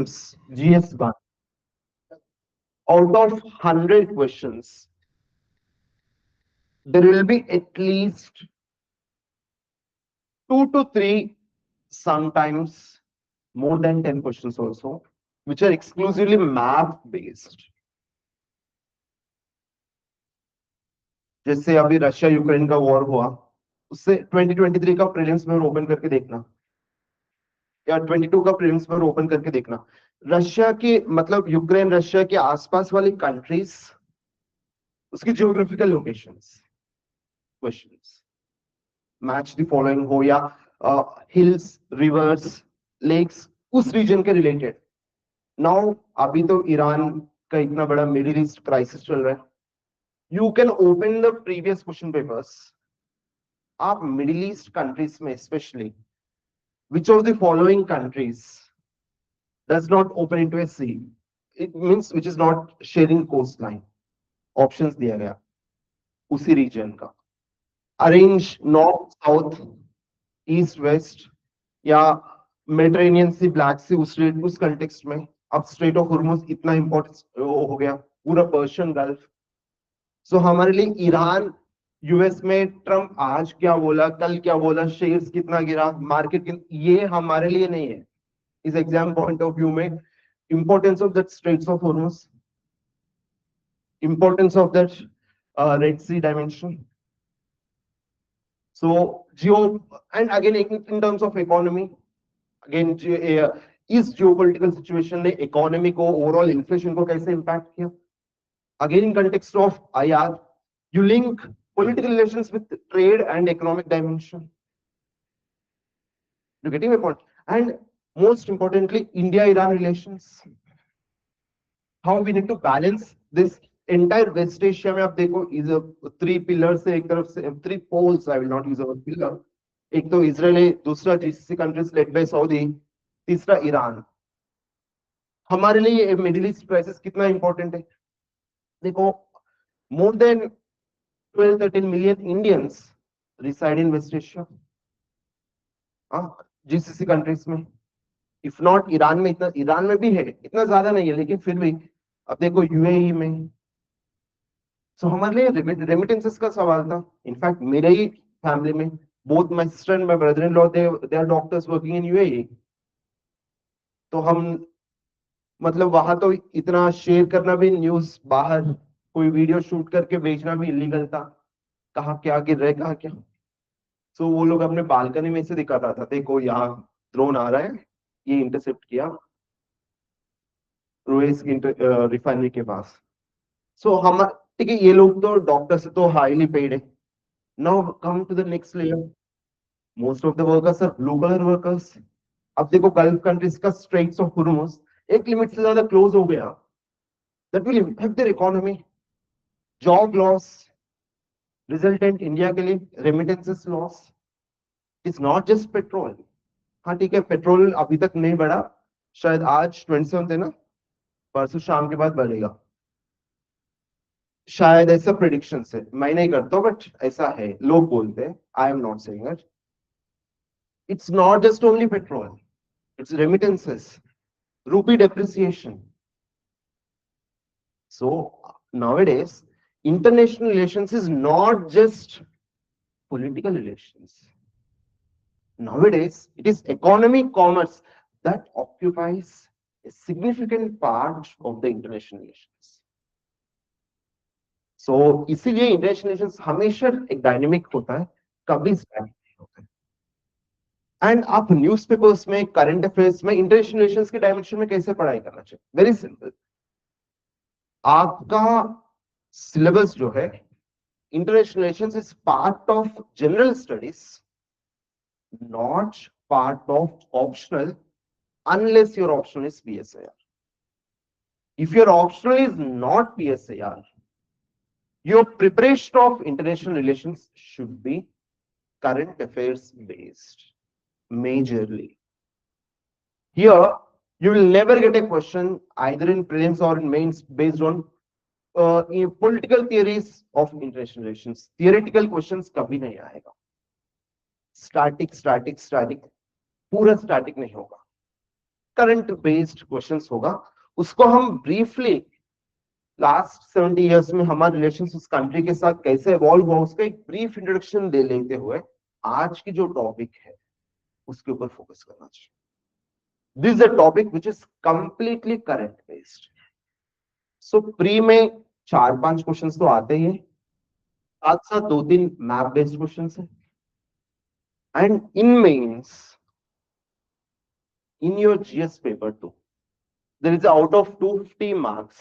GS 1. Out of 100 questions, there will be at least 2 to 3, sometimes more than 10 questions also, which are exclusively map based. जैसे अभी Russia Ukraine का war हुआ, उससे 2023 का prelims में open करके देखना, या 22 का प्रीलिम्स में ओपन करके देखना। रशिया के मतलब यूक्रेन रशिया के आसपास वाली कंट्रीज, उसकी geographical locations questions, match the following हो, या हिल्स रिवर्स लेक्स उस रीजन के रिलेटेड। नाउ अभी तो ईरान का इतना बड़ा मिडिल ईस्ट क्राइसिस चल रहा है, you can open the previous question papers. आप मिडिल ईस्ट कंट्रीज में specially which of the following countries does not open into a sea? It means which is not sharing coastline. Options दिया गया उसी reason का। Arrange north south east west, या Mediterranean सी black सी उस context में। अब straight of Hormuz इतना important हो गया, पूरा पर्शियन गल्फ। सो हमारे लिए ईरान, यूएस में ट्रम्प आज क्या बोला, कल क्या बोला, शेयर्स कितना गिरा, मार्केट ये हमारे लिए नहीं है। इस एग्जाम पॉइंट ऑफ व्यू में importance of that straits of Hormuz, importance of that Red Sea dimension. So geo, and again in terms of economy, again इस geopolitical situation ने economy को, overall inflation को कैसे impact किया? Again in context of IR, you link political relations with trade and economic dimension. You getting my point? And most importantly, India-Iran relations. How we need to balance this entire West Asia में। आप देखो is 3 pillars है, एक तरफ से 3 poles, I will not use our pillar. एक तो Israel है, दूसरा GCC countries led by Saudi, तीसरा ईरान। हमारे लिए ये मिडिल ईस्ट क्राइसिस कितना इंपॉर्टेंट है? देखो, more than 12-13 million Indians reside in West Asia, GCC countries में। इफ नॉट ईरान में, इतना ईरान में भी है, इतना ज्यादा नहीं है लेकिन फिर भी। अब देखो यूएई में। सो हमारे लिए रेमिटेंसेस का सवाल था। इनफैक्ट मेरे ही फैमिली में both my sister and my brother in law they are doctors working in UAE. तो हम मतलब वहां तो इतना शेयर करना भी, न्यूज बाहर कोई वीडियो शूट करके भेजना भी इलीगल था, कहाँ क्या गिर रहा है, कहाँ क्या। सो वो लोग अपने बालकनी में से दिखाता था, देखो यहाँ ड्रोन आ रहा है, ये इंटरसेप्ट किया रोएस रिफाइनरी के पास। सो हम ठीक है, ये लोग तो डॉक्टर से तो हाईली पेड है। Now come to the next layer, most of the workers are blue collar workers. अब देखो गल्फ कंट्रीज का स्ट्रेट्स ऑफ हुर्मुज एक लिमिट से ज्यादा क्लोज हो गया, that will impact their economy, job loss resultant India के लिए, remittances loss. It's not just petrol. हाँ ठीक है, पेट्रोल अभी तक नहीं बढ़ा, शायद आज 27 है ना, परसों शाम के बाद बढ़ेगा शायद, ऐसा प्रिडिक्शन है। मैं नहीं करता हूँ बट ऐसा है, लोग बोलते हैं, आई am not saying it. It's not just only petrol, it's remittances, rupee depreciation. So nowadays, international relations is not just political relations. Nowadays, it is economic commerce that occupies a significant part of the international relations. So इसीलिए international relations हमेशा एक dynamic होता है, कभी static नहीं होता है। And आप न्यूज़पेपर्स में, करंट अफेयर्स में इंटरनेशनल रिलेशंस के डायमेंशन में कैसे पढ़ाई करना चाहिए? वेरी सिंपल, आपका सिलेबस जो है international relations is part of general studies, not part of optional, unless your optional is PSIR. If your optional is not PSIR, your preparation of international relations should be current affairs based majorly. Here you will never get a question either in prelims or in mains based on political theories of international relations. Theoretical questions कभी नहीं आएगा। Static static static, पूरा static नहीं होगा। Current based questions होगा, उसको हम briefly last 70 years में हमारे रिलेशन उस कंट्री के साथ कैसे इवॉल्व हुआ उसका एक ब्रीफ इंट्रोडक्शन दे लेते हुए आज की जो टॉपिक है उसके ऊपर फोकस करना चाहिए। This is a topic which is completely current based. So pre में 4-5 क्वेश्चंस तो आते ही है, साथ साथ 2-3 मैप बेस्ड क्वेश्चंस है, and in mains in your GS paper too, there is out of 250 marks,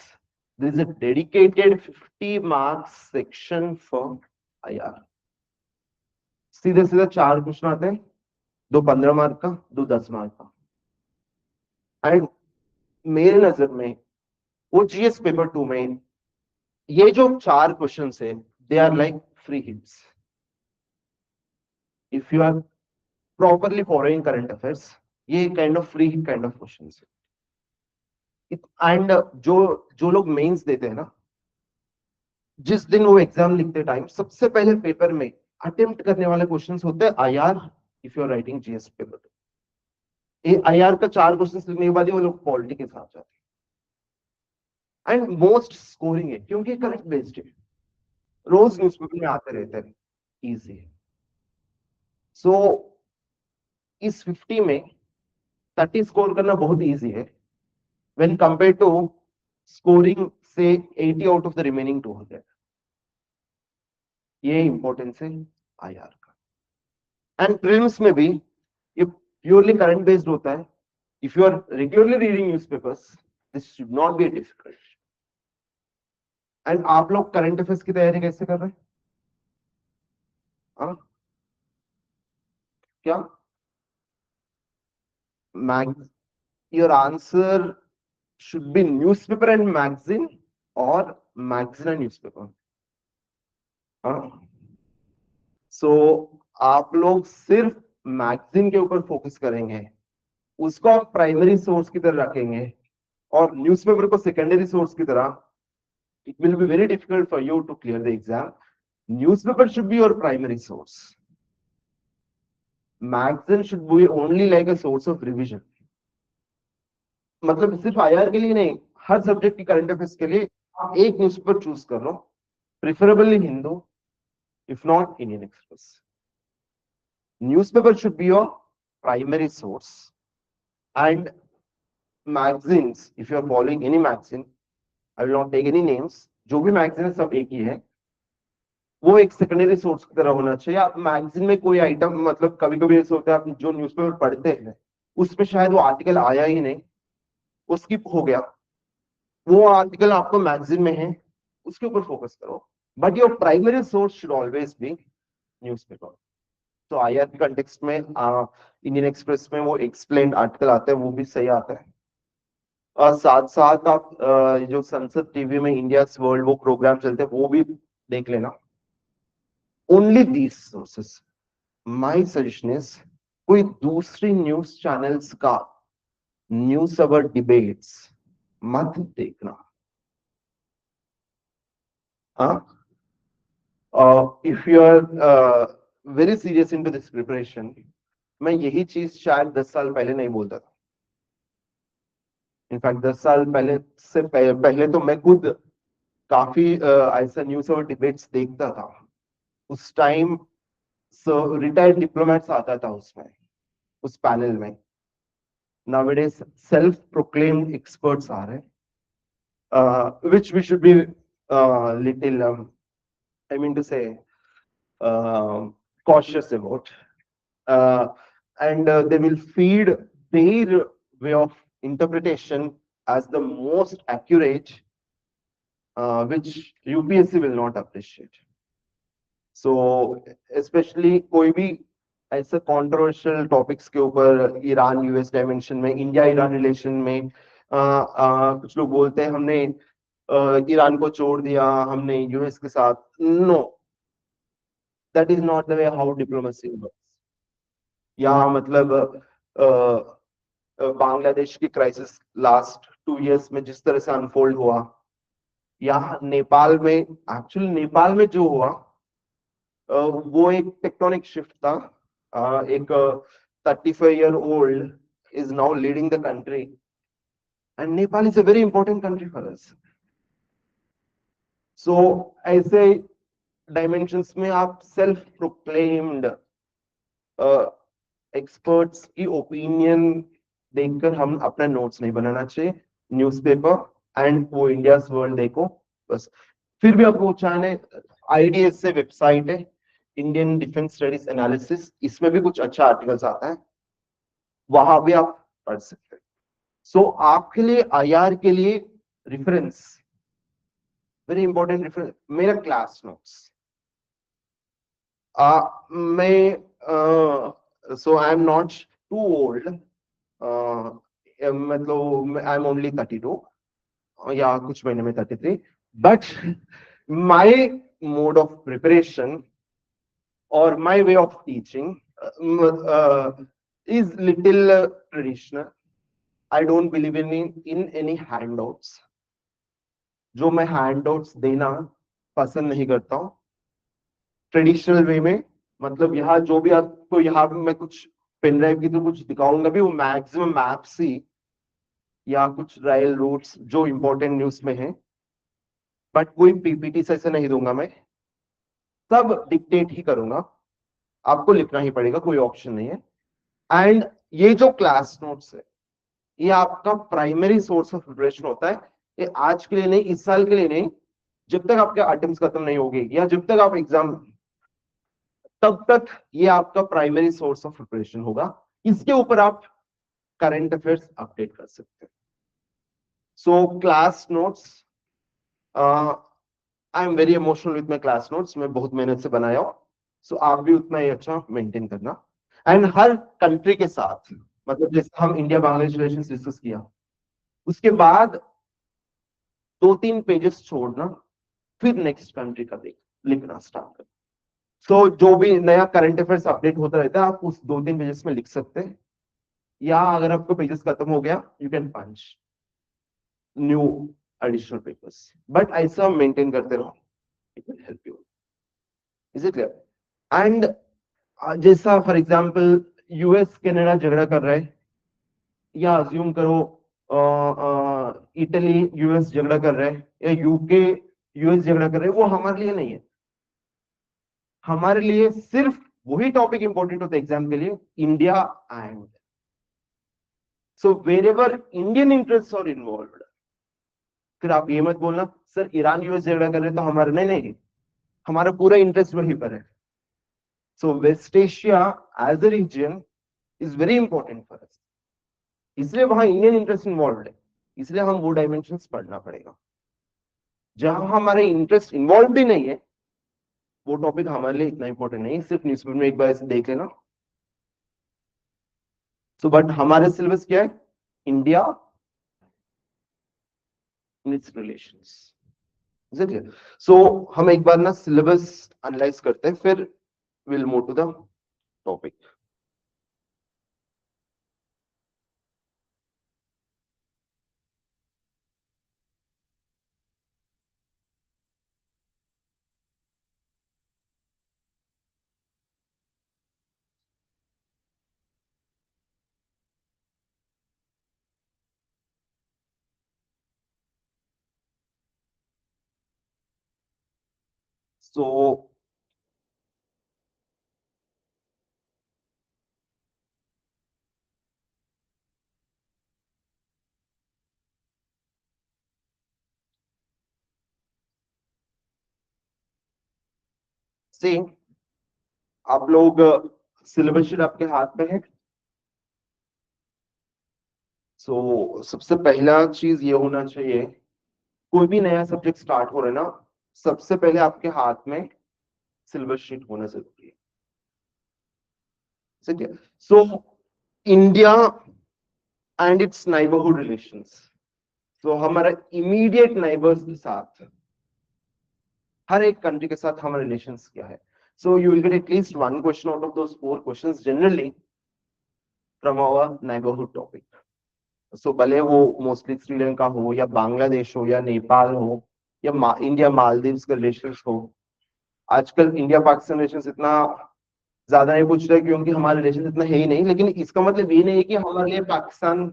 there is a dedicated 50 marks section for IR. सीधे सीधे 4 question आते हैं, 2 15 मार्क का, 2 10 मार्क का। एंड मेरे नजर में वो GS पेपर 2 में ये जो 4 क्वेश्चन है they are like free hits if you are properly following current affairs. ये kind of free hit kind of question है। एंड जो जो लोग मेंस देते हैं ना, जिस दिन वो एग्जाम लिखते टाइम सबसे पहले पेपर में अटेम्प्ट करने वाले क्वेश्चंस होते हैं IR। If you are writing GS paper, ये IR का 4 क्वेश्चंस लिखने के बाद ही वो लोग पॉलिटी के साथ जाते हैं। एंड मोस्ट स्कोरिंग है क्योंकि करंट बेस्ड है, रोज न्यूज़पेपर में आते रहते हैं, इजी है। सो इस 50 में 30 स्कोर करना बहुत इजी है व्हेन कंपेयर टू स्कोरिंग से 80 आउट ऑफ द रिमेनिंग 200। ये इंपॉर्टेंस है IR का। एंड प्रीलिम्स में भी ये प्योरली करंट बेस्ड होता है। If you are regularly reading newspapers this should not be difficult. And आप लोग करंट अफेयर्स की तैयारी कैसे कर रहे हैं? हाँ? क्या mag your answer should be newspaper and magazine और मैगजीन एंड न्यूज़पेपर। हाँ, सो आप लोग सिर्फ मैगजीन के ऊपर फोकस करेंगे, उसको आप प्राइमरी सोर्स की तरह रखेंगे और न्यूज़पेपर को सेकेंडरी सोर्स की तरह, it will be very difficult for you to clear the exam. Newspaper should be your primary source. Magazine should be only like a source of revision. मतलब सिर्फ IR के लिए नहीं, हर सब्जेक्ट की करंट अफेयर्स के लिए आप एक न्यूज़पेपर चूज कर लो, preferably Hindu, if not Indian Express. Newspaper should be your primary source, and magazines, if you are following any magazine, I will not take any names, जो भी मैगजीन है सब एक ही है, वो एक सेकेंडरी सोर्स की तरह होना चाहिए। आप मैगजीन में कोई आइटम, मतलब कभी कभी ऐसा होता है आप जो न्यूज़पेपर पढ़ते हैं उसमें शायद वो आर्टिकल आया ही नहीं, वो स्किप हो गया, वो आर्टिकल आपको मैगजीन में है, उसके ऊपर फोकस करो, but your primary source should always be newspaper. तो IR के कंटेक्स्ट में इंडियन एक्सप्रेस में वो एक्सप्लेन्ड आर्टिकल आते हैं, वो भी सही आता है। और साथ साथ आप जो संसद टीवी में इंडिया वर्ल्ड वो प्रोग्राम चलते हैं वो भी देख लेना। Only these sources. My suggestion is कोई दूसरी न्यूज चैनल्स का न्यूज अवर डिबेट्स मत देखना। If you are very serious into this preparation, मैं यही चीज शायद 10 साल पहले नहीं बोलता था। इनफैक्ट 10 साल पहले से पहले तो मैं खुद काफी ऐसा न्यूज अवर डिबेट्स देखता था। उस टाइम रिटायर्ड डिप्लोमेट्स आता था उसमें, उस पैनल में। nowadays self proclaimed experts are which we should be little I mean to say cautious about, uh, and they will feed their way of interpretation as the most accurate, which UPSC will not appreciate. So especially कोई भी ऐसे controversial topics के ऊपर, Iran US dimension में, India Iran relation में, कुछ लोग बोलते हैं हमने ईरान को छोड़ दिया, हमने US के साथ। No, that is not the way how diplomacy works. या मतलब बांग्लादेश की क्राइसिस लास्ट 2 years में जिस तरह से अनफोल्ड हुआ, या नेपाल में, एक्चुअली नेपाल में जो हुआ वो एक टेक्टोनिक शिफ्ट था। एक 35 year old is now leading the country, and Nepal is a very important country for us. So ऐसे dimensions में आप self proclaimed experts की opinion देखकर हम अपना notes नहीं बनाना चाहिए. न्यूज़पेपर एंड वो इंडियाज वर्ल्ड देखो बस. फिर भी आपको चाहने आईडीएस से वेबसाइट है, इंडियन डिफेंस स्टडीज एनालिसिस, इसमें भी कुछ अच्छा आर्टिकल्स आता है, वहां भी आप पढ़ सकते हैं. सो आपके लिए आईआर के लिए रेफरेंस, वेरी इंपॉर्टेंट रेफरेंस, मेरा क्लास नोट्स. मैं so I am not too old, मतलब आई एम ओनली 32 या कुछ महीने में 33, but my mode of preparation or my way of teaching is little traditional. I don't believe in any handouts. जो मैं handouts देना पसंद नहीं करता हूँ. ट्रेडिशनल वे में, मतलब यहाँ जो भी आपको यहाँ मैं कुछ पेन ड्राइव की तो कुछ दिखाऊंगा भी, वो मैक्सिमम मैप्स ही या कुछ राइल रूट्स जो इंपॉर्टेंट न्यूज में है, बट कोई पीपीटी से ऐसे नहीं दूंगा. मैं सब डिक्टेट ही करूंगा, आपको लिखना ही पड़ेगा, कोई ऑप्शन नहीं है. एंड ये जो क्लास नोट्स है, ये आपका प्राइमरी सोर्स ऑफ प्रिपरेशन होता है. ये आज के लिए नहीं, इस साल के लिए नहीं, जब तक आपके अटेम्प्ट्स खत्म नहीं होगी या जब तक आप एग्जाम, तब तक ये आपका प्राइमरी सोर्स ऑफ प्रिपरेशन होगा. इसके ऊपर आप करंट अफेयर्स अपडेट कर सकते हैं. So class notes, I am very emotional with my class notes. मैं बहुत मेहनत से बनाया हूं. सो आप भी उतना ही अच्छा मेंटेन करना. एंड हर कंट्री के साथ, मतलब जैसे हम इंडिया बांग्लादेश रिलेशंस डिस्कस किया, उसके बाद 2-3 पेजेस छोड़ना, फिर नेक्स्ट कंट्री का लिखना स्टार्ट करना. सो जो भी नया करंट अफेयर्स अपडेट होता रहता है, आप उस 2-3 पेजेस में लिख सकते हैं, या अगर आपको पेजेस खत्म हो गया, you can punch new additional papers, but ऐसा मेंटेन करते रहो, it will help you. Is it clear? And जैसा फॉर एग्जांपल यूएस कनाडा झगड़ा कर रहा है, या अज्यूम करो इटली यूएस झगड़ा कर रहा है, या यूके यूएस झगड़ा कर रहे हैं, वो हमारे लिए नहीं है. हमारे लिए सिर्फ वही टॉपिक इंपॉर्टेंट होता है एग्जाम के लिए, India and. So wherever Indian interest are involve, फिर आप ये मत बोलना सर ईरान यूएस झगड़ा कर रहे हैं तो हमारा, नहीं नहीं, हमारा पूरा इंटरेस्ट वहीं पर है. So West Asia as a region is very important for us, इसलिए वहां इंडियन इंटरेस्ट इन्वॉल्व है, इसलिए हम वो डायमेंशंस पढ़ना पड़ेगा. जहां हमारा इंटरेस्ट इन्वॉल्व भी नहीं है, वो टॉपिक हमारे लिए इतना इंपॉर्टेंट नहीं है, सिर्फ न्यूज़पेपर में एक बार ऐसे देख लेना. सो बट हमारे सिलेबस क्या है? India in its relations. So हम एक बार ना सिलेबस एनालाइज करते हैं, फिर will move to the topic. So see, आप लोग सिलेबस शीट आपके हाथ में है. सो सबसे पहला चीज ये होना चाहिए, कोई भी नया सब्जेक्ट स्टार्ट हो रहा है ना, सबसे पहले आपके हाथ में सिलेबस शीट होना जरूरी है. ठीक है? So India and it's neighbourhood relations, तो हमारा इमीडिएट नाइबर्स के साथ, हर एक कंट्री के साथ हमारे रिलेशंस क्या है. So you will get at least one question out of those 4 questions generally from our neighbourhood topic. So भले वो मोस्टली श्रीलंका हो या बांग्लादेश हो या नेपाल हो या इंडिया मालदीव्स का रिलेशंस हो. आजकल इंडिया पाकिस्तान रिलेशंस इतना ज्यादा नहीं पूछ रहे क्योंकि हमारे रिलेशन इतना है ही नहीं, लेकिन इसका मतलब ये नहीं है कि हमारे लिए Pakistan,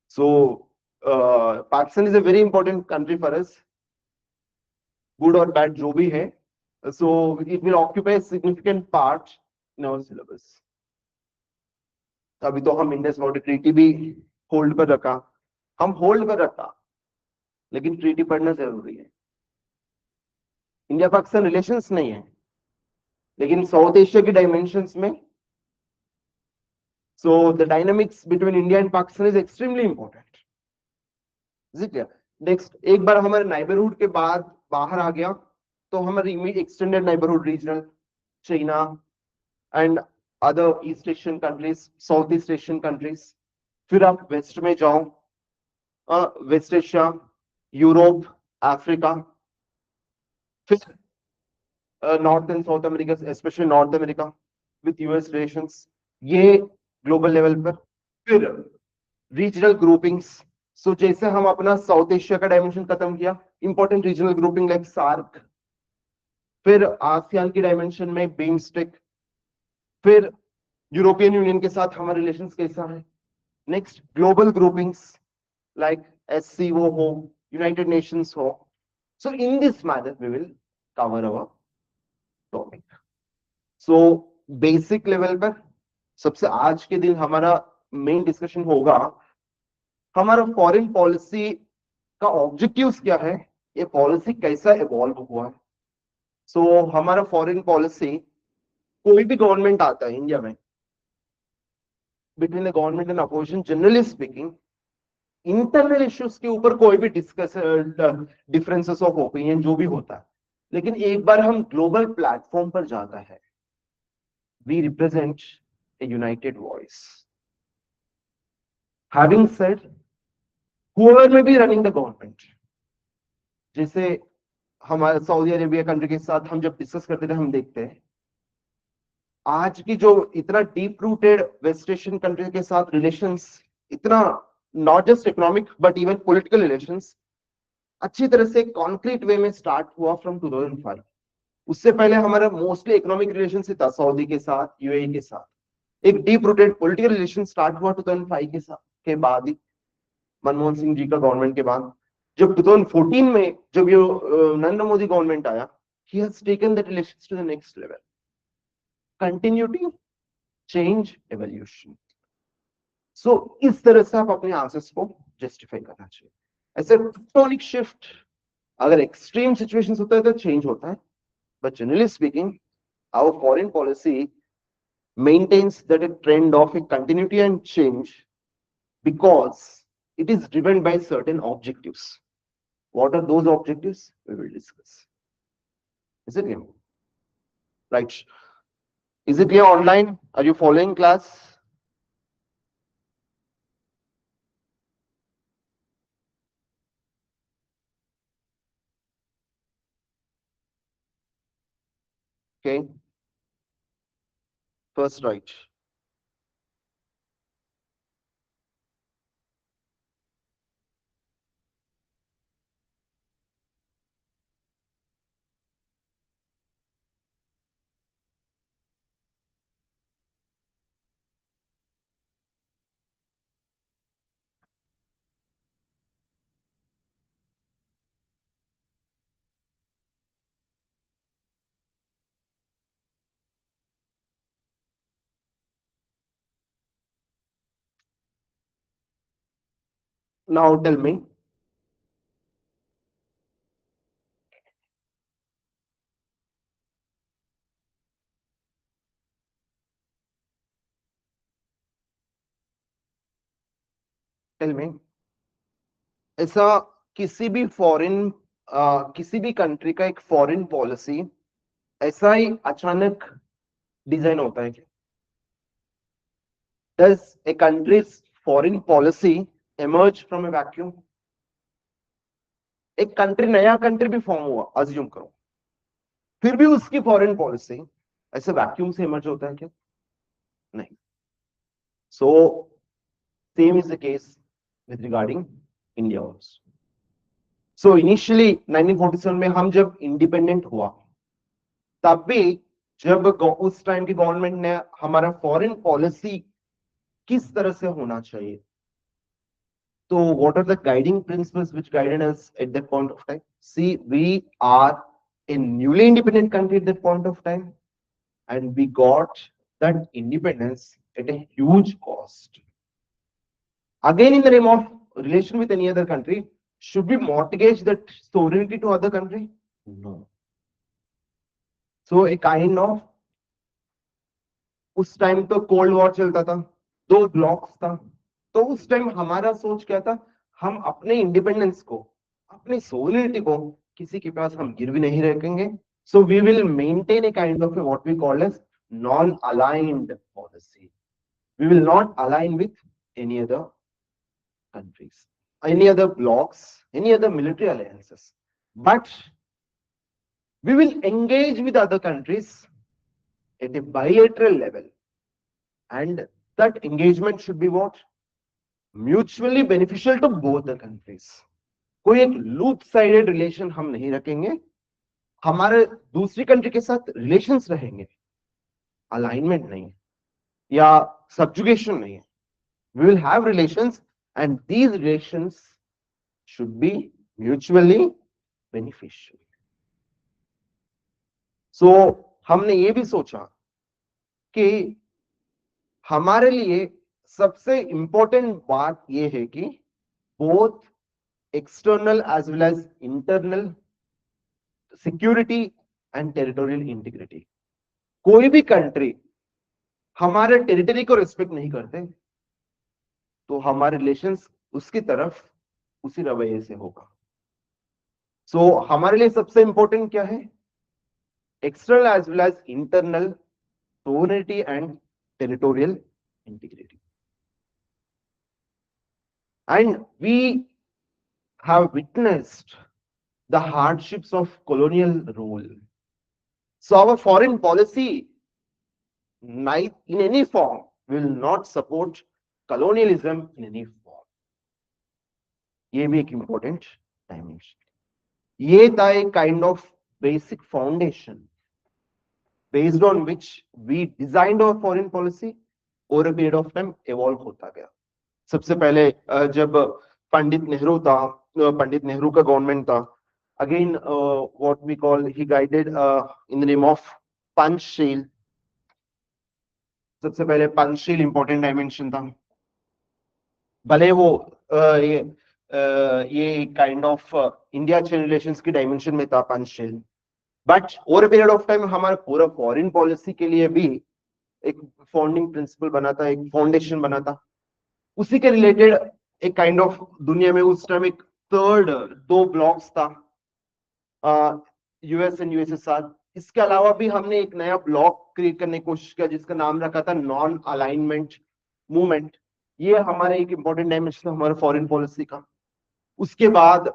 so Pakistan is a very important country for us, good और बैड जो भी है। So it will occupy significant part in our syllabus. अभी तो हम इंडस वाटर ट्रीटी भी होल्ड पर रखा, हम होल्ड पर रखा, लेकिन ट्रीटी पढ़ना जरूरी है। इंडिया पाकिस्तान रिलेशंस नहीं है, लेकिन साउथ एशिया की डायमेंशंस में, so the dynamics between India and Pakistan is extremely important. Next, एक बार हमारे नाइबरहुड के बाद बाहर आ गया तो हमारे extended neighbourhood regional, China and other east Asian countries, south east Asian countries. फिर आप वेस्ट में जाओ, वेस्ट एशिया, यूरोप, अफ्रीका, फिर north and south America, specially north America with US relations, ये ग्लोबल लेवल पर। फिर रीजनल ग्रुपिंग्स, सो जैसे हम अपना साउथ एशिया का डायमेंशन खत्म किया, important regional grouping like SAARC, फिर आसियान की डायमेंशन में बीमस्टेक, फिर यूरोपियन यूनियन के साथ हमारे रिलेशंस कैसा है। Next, global groupings like SCO हो, यूनाइटेड नेशंस हो। So in this manner we will cover our topic. So basic level पर सबसे आज के दिन हमारा मेन डिस्कशन होगा हमारा फॉरेन पॉलिसी का ऑब्जेक्टिव्स क्या है, ये पॉलिसी कैसा इवॉल्व हुआ है। सो हमारा फॉरेन पॉलिसी, कोई भी गवर्नमेंट आता है इंडिया में, between the government and opposition generally speaking, internal issues के ऊपर कोई भी डिस्कस, डिफरेंसेस ऑफ ओपिनियन जो भी होता है, लेकिन एक बार हम ग्लोबल प्लेटफॉर्म पर जाता है, we represent a united voice. Having said, whoever may be running the government, जैसे हमारे सऊदी अरेबिया कंट्री के साथ हम जब डिस्कस करते थे, हम देखते हैं आज की जो इतना deep rooted West Asian country के साथ रिलेशंस, इतना not just economic but even political relations अच्छी तरह से कॉन्क्रीट वे में स्टार्ट हुआ फ्रॉम 2005। उससे पहले हमारा मोस्टली इकोनॉमिक रिलेशन से था सऊदी के साथ, यूएई के साथ। एक deep rooted political relation start हुआ 2005 के साथ, के बाद ही मनमोहन सिंह जी का गवर्नमेंट के बाद। जब 2014 में जब ये नरेंद्र मोदी गवर्नमेंट आया, he has taken that relations to the next level, continuity, change, evolution. So इस तरह से आप अपने आंसर्स को जस्टिफाई करना चाहिए। ऐसे टेक्टोनिक शिफ्ट अगर एक्सट्रीम सिचुएशंस होता है तो चेंज होता है, but generally speaking our foreign policy maintains that a trend of a continuity and change because it is driven by certain objectives. What are those objectives? We will discuss. Is it clear? Right. Is it clear online? Are you following class? Okay. First, right. Now tell me. Tell me. ऐसा किसी भी foreign, किसी भी country का एक foreign policy ऐसा ही अचानक design होता है क्या? Does a country's foreign policy emerge from a vacuum? एक कंट्री, नया कंट्री भी फॉर्म हुआ, अज्यूम करो, फिर भी उसकी फॉरेन पॉलिसी ऐसे वैक्यूम से इमर्ज होता है क्या? नहीं। So same is the case with regarding India also. So initially 1947 में हम जब इंडिपेंडेंट हुआ, तब भी जब उस टाइम की गवर्नमेंट ने हमारा फॉरेन पॉलिसी किस तरह से होना चाहिए, तो what are the guiding principles which guided us at that point of time? See, we are a newly independent country at that point of time, and we got that independence at a huge cost. Again, in the name of relation with any other country, should we mortgage that sovereignty to other country? No. So a kind of, उस time तो cold war चलता था, दो blocks था, तो उस time हमारा सोच क्या था, हम अपने इंडिपेंडेंस को, अपनी सोवरेनिटी को किसी के पास हम गिरवी नहीं रखेंगे. So we will maintain a kind of what we call as non aligned policy. We will not align with any other countries, any other blocks, any other military alliances, but we will engage with other countries at a bilateral level, and that engagement should be what? Mutually beneficial to both the countries. कोई एक loop sided relation हम नहीं रखेंगे, हमारे दूसरी country के साथ relations रहेंगे, अलाइनमेंट नहीं या सब्जुगेशन नहीं है. We will have relations and these relations should be mutually beneficial. So हमने ये भी सोचा कि हमारे लिए सबसे इंपॉर्टेंट बात यह है कि both external as well as internal security and territorial integrity. कोई भी कंट्री हमारे टेरिटरी को रिस्पेक्ट नहीं करते तो हमारे रिलेशंस उसकी तरफ उसी रवैये से होगा. सो हमारे लिए सबसे इंपॉर्टेंट क्या है? External as well as internal sovereignty and territorial integrity. And we have witnessed the hardships of colonial rule. So our foreign policy, in any form, will not support colonialism in any form. ये भी एक important dimension. ये था एक kind of basic foundation based on which we designed our foreign policy. over a period of time evolve होता गया. सबसे पहले जब पंडित नेहरू था, पंडित नेहरू का गवर्नमेंट था, again what we call he guided in the name of Panchsheel. सबसे पहले पंचशील इंपॉर्टेंट डायमेंशन था. भले वो ये kind of India China relations की डायमेंशन में था Panchsheel, but over period of time हमारा पूरा फॉरेन पॉलिसी के लिए भी एक फाउंडिंग प्रिंसिपल बना था, एक फाउंडेशन बना था. उसी के रिलेटेड एक काइंड ऑफ दुनिया में उस टाइम एक थर्ड दो ब्लॉक्स था, यूएस एंड यूएसएसआर. इसके अलावा भी हमने एक नया ब्लॉक क्रिएट करने की कोशिश किया जिसका नाम रखा था नॉन अलाइनमेंट मूवमेंट. ये हमारे एक इंपॉर्टेंट डायमेंशन हमारे फॉरेन पॉलिसी का. उसके बाद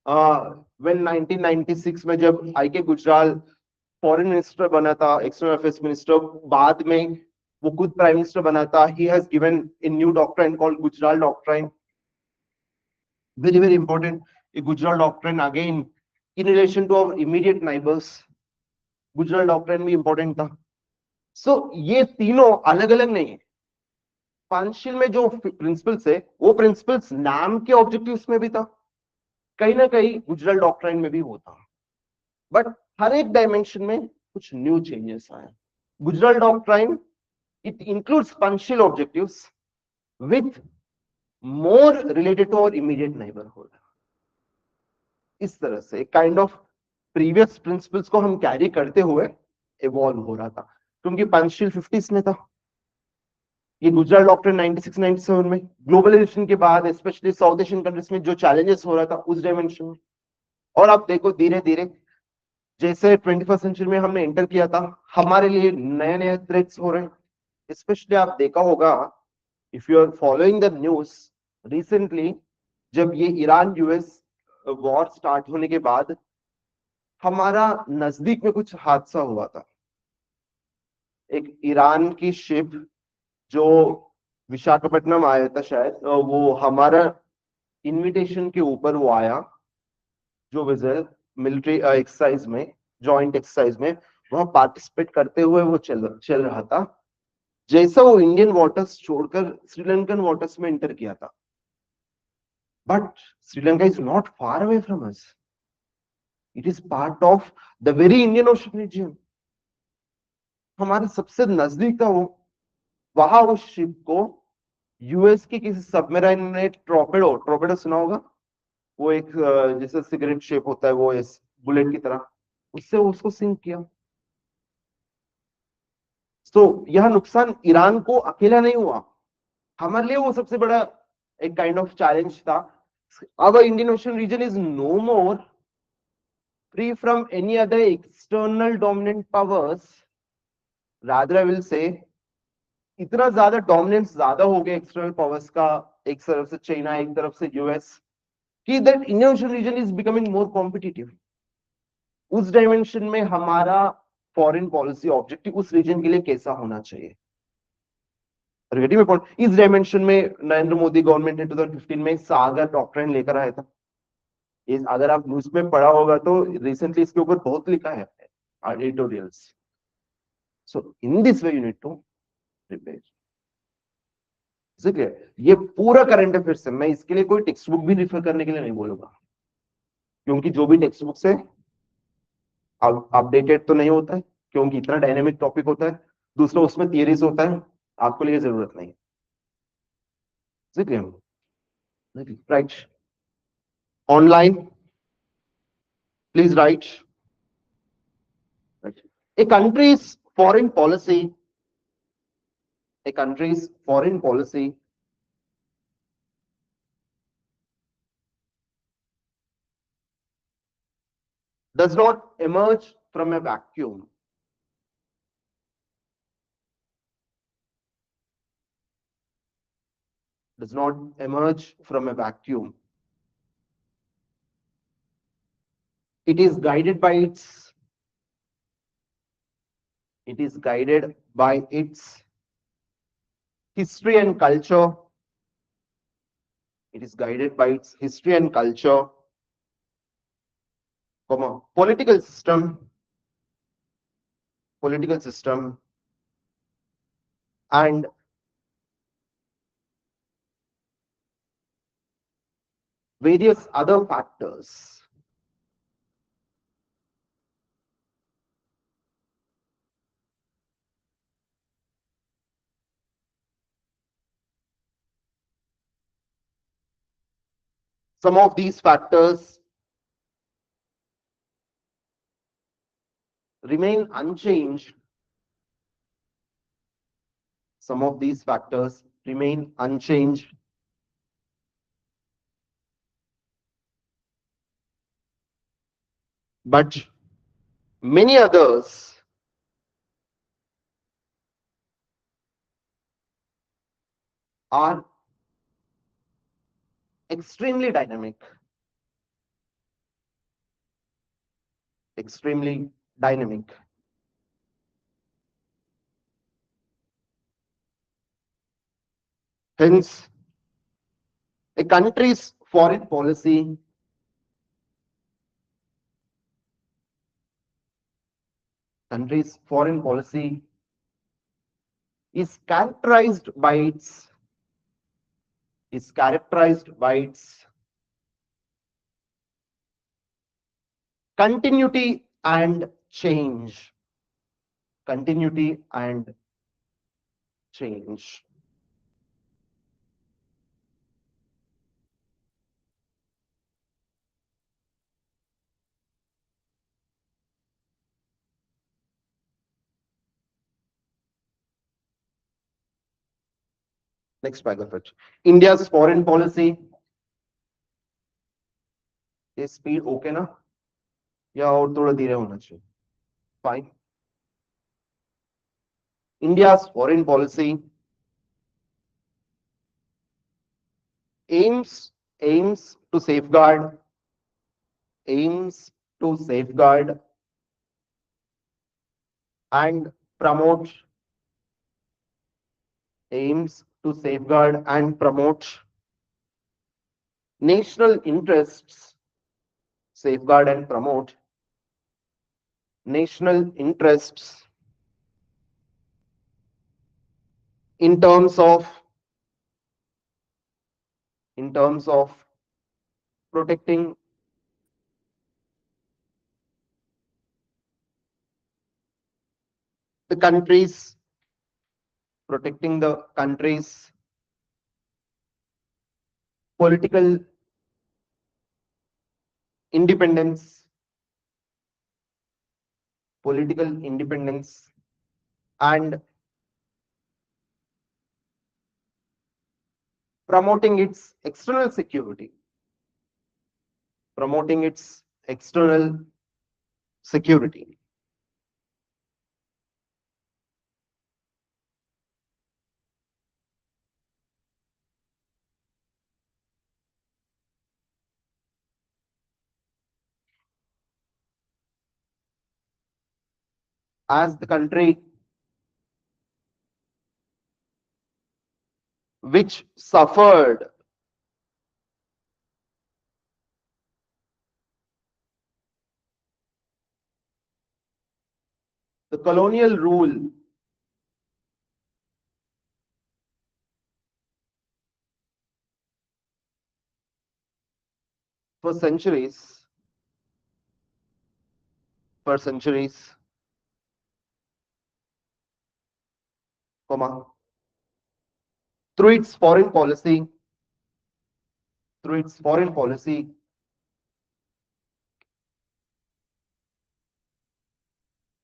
व्हेन 1996 में जब आई.के. गुजराल फॉरेन मिनिस्टर बना था, एक्सटर्नल अफेयर्स मिनिस्टर, बाद में वो खुद प्राइम मिनिस्टर बना था. He has given a new doctrine called Gujral doctrine. Very very important. A Gujral doctrine again in relation to our immediate neighbours. Gujral doctrine भी इंपॉर्टेंट था. सो ये तीनों अलग अलग नहीं है. पंचशील में जो प्रिंसिपल्स है वो प्रिंसिपल्स नाम के ऑब्जेक्टिव्स में भी था, कहीं ना कहीं गुजराल डॉक्ट्राइन में भी होता, बट हर एक डायमेंशन में कुछ न्यू चेंजेस आए. Gujral doctrine it includes Panchshil objectives with more related to our immediate neighborhood. इस तरह से काइंड ऑफ प्रीवियस प्रिंसिपल्स को हम कैरी करते हुए इवॉल्व हो रहा था, क्योंकि पंचशील 50s में था, ये गुजराल डॉक्ट्राइन 96-97 में. ग्लोबलाइजेशन के बाद स्पेशली साउथ एशियन कंट्रीज में जो चैलेंजेस हो रहा था उस डायमेंशन में. और आप देखो धीरे धीरे जैसे 21st सेंचुरी में हमने एंटर किया था, हमारे लिए नए नए थ्रेट्स हो रहे हैं. स्पेशली आप देखा होगा, if you are following the news recently, जब ये ईरान यूएस वॉर स्टार्ट होने के बाद हमारा नजदीक में कुछ हादसा हुआ था. एक ईरान की शिप जो विशाखापट्टनम आया था शायद, वो हमारा इनविटेशन के ऊपर वो आया जो विजिल मिलिट्री एक्सरसाइज में, जॉइंट एक्सरसाइज में, वहां पार्टिसिपेट करते हुए वो चल रहा था जैसा वो इंडियन वाटर्स छोड़कर श्रीलंकन वाटर्स में एंटर किया था. But Sri Lanka is not far away from us. It is part of the very Indian Ocean region. हमारे सबसे नजदीक था वो. वहां उस शिप को यूएस की किसी सबमरीन ने टॉर्पेडो टॉर्पेडो सुना होगा. वो एक जैसे सिगरेट शेप होता है वो इस बुलेट की तरह, उससे उसको सिंक किया. तो यह नुकसान ईरान को अकेला नहीं हुआ, हमारे लिए वो सबसे बड़ा एक काइंड ऑफ चैलेंज था. Our Indian Ocean region is no more free from any other external dominant powers. Rather, I will say, इतना ज्यादा डोमिनेंस ज्यादा हो गया एक्सटर्नल पावर्स का, एक तरफ से चाइना एक तरफ से यूएस, कि that Indian Ocean region is becoming more competitive. उस डायमेंशन में हमारा फॉरेन पॉलिसी ऑब्जेक्टिव उस रीजन के लिए कैसा होना चाहिए. इस डायमेंशन में नरेंद्र मोदी गवर्नमेंट ने 2015 में सागर डॉक्ट्रिन लेकर आया था. अगर आप न्यूज में पढ़ा होगा तो रिसेंटली इसके ऊपर बहुत लिखा है editorials. So in this way you need to prepare. ठीक है, ये पूरा करंट अफेयर्स है. मैं इसके लिए कोई टेक्स्ट बुक भी रिफर करने के लिए नहीं बोलूंगा, क्योंकि जो भी टेक्स्ट बुक से अपडेटेड तो नहीं होता है, क्योंकि इतना डायनेमिक टॉपिक होता है. दूसरा उसमें थियरीज होता है, आपको लिए जरूरत नहीं है. ठीक है, right. Online please right. A country's foreign policy, a country's foreign policy does not emerge from a vacuum. Does not emerge from a vacuum. It is guided by its, it is guided by its history and culture. It is guided by its history and culture, political system, and various other factors. Some of these factors remain unchanged. Some of these factors remain unchanged. But many others are extremely dynamic. Extremely dynamic. Hence, a country's foreign policy is characterized by its continuity and change. Continuity and change. Next paragraph. India's foreign policy. ये speed okay ना, या और थोड़ा धीरे होना चाहिए? Fine. India's foreign policy aims to safeguard and promote national interests, safeguard and promote national interests in terms of protecting the country's political independence, and promoting its external security, promoting its external security. As the country which suffered the colonial rule for centuries, for centuries, comma, through its foreign policy, through its foreign policy,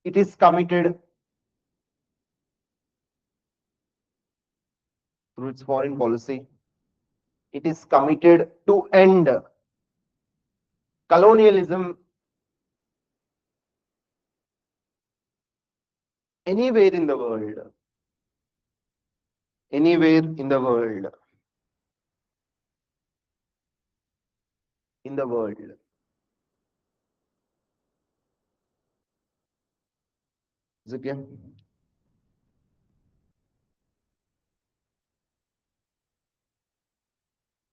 it is committed, through its foreign policy, it is committed to end colonialism anywhere in the world, anywhere in the world, in the world. Is it clear?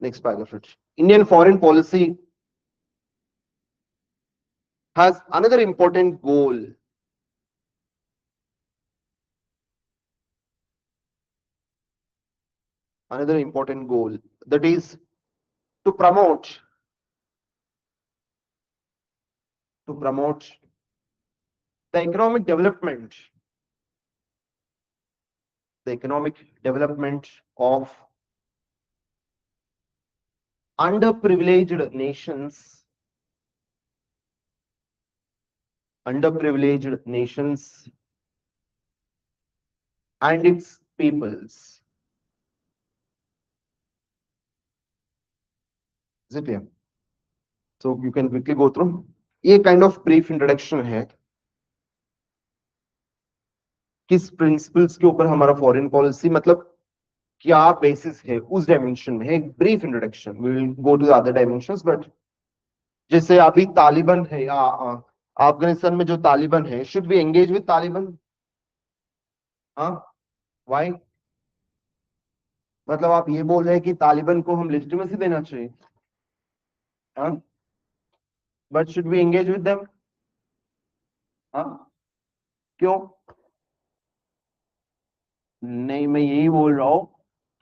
Next paragraph. Indian foreign policy has another important goal. Another important goal, that is to promote the economic development, the economic development of underprivileged nations, underprivileged nations and its peoples. Is it clear? So you can quickly go through. ये kind of brief introduction है किस principles के ऊपर हमारा foreign policy, मतलब क्या basis है उस डायमेंशन में, एक brief introduction. We will go to the other dimensions. But जैसे अभी तालिबान है या अफगानिस्तान में जो तालिबान है, should we engage with Taliban? हाँ, व्हाई? मतलब आप ये बोल रहे हैं कि तालिबान को हम लेजिटिमेसी देना चाहिए? हाँ, but should we engage with them? हाँ, क्यों नहीं? मैं यही बोल रहा हूं,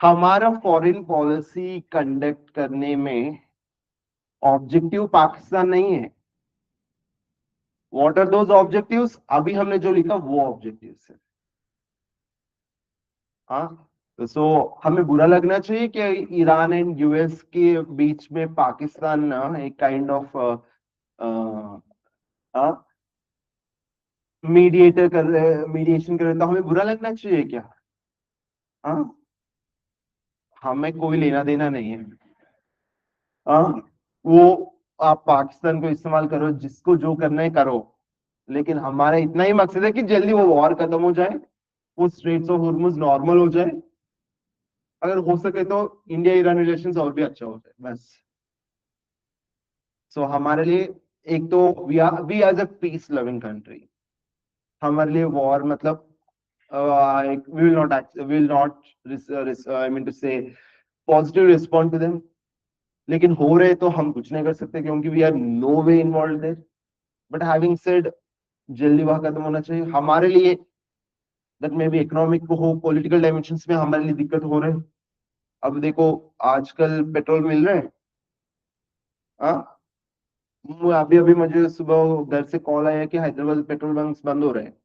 हमारा फॉरेन पॉलिसी कंडक्ट करने में ऑब्जेक्टिव पाकिस्तान नहीं है. What are those objectives? अभी हमने जो लिखा वो ऑब्जेक्टिव्स है. हाँ, तो हमें बुरा लगना चाहिए कि ईरान एंड यूएस के बीच में पाकिस्तान ना एक काइंड ऑफ मीडिएटर कर रहे, मीडिएशन कर रहे, तो हमें बुरा लगना चाहिए क्या? हाँ, हमें कोई लेना देना नहीं है. हाँ, वो आप पाकिस्तान को इस्तेमाल करो, जिसको जो करना है करो, लेकिन हमारा इतना ही मकसद है कि जल्दी वो वॉर खत्म हो जाए, वो स्ट्रेट्स ऑफ हुर्मुज नॉर्मल हो जाए, अगर हो सके तो इंडिया ईरान रिलेशंस और भी अच्छा हो जाए, बस. सो हमारे लिए एक तो we as a peace loving country, हमारे लिए वॉर मतलब we will not I mean to say positive respond to them. लेकिन हो रहे तो हम कुछ नहीं कर सकते क्योंकि we are no way involve there. But having said, जल्दी वहां खत्म होना चाहिए हमारे लिए, दैट मे बी इकोनॉमिक को हो, पॉलिटिकल डायमेंशंस में हमारे लिए दिक्कत हो रहे हैं। अब देखो आजकल पेट्रोल मिल रहे हैं। हाँ, अभी अभी मुझे सुबह घर से कॉल आया कि हैदराबाद में पेट्रोल बंक्स बंद हो रहे हैं,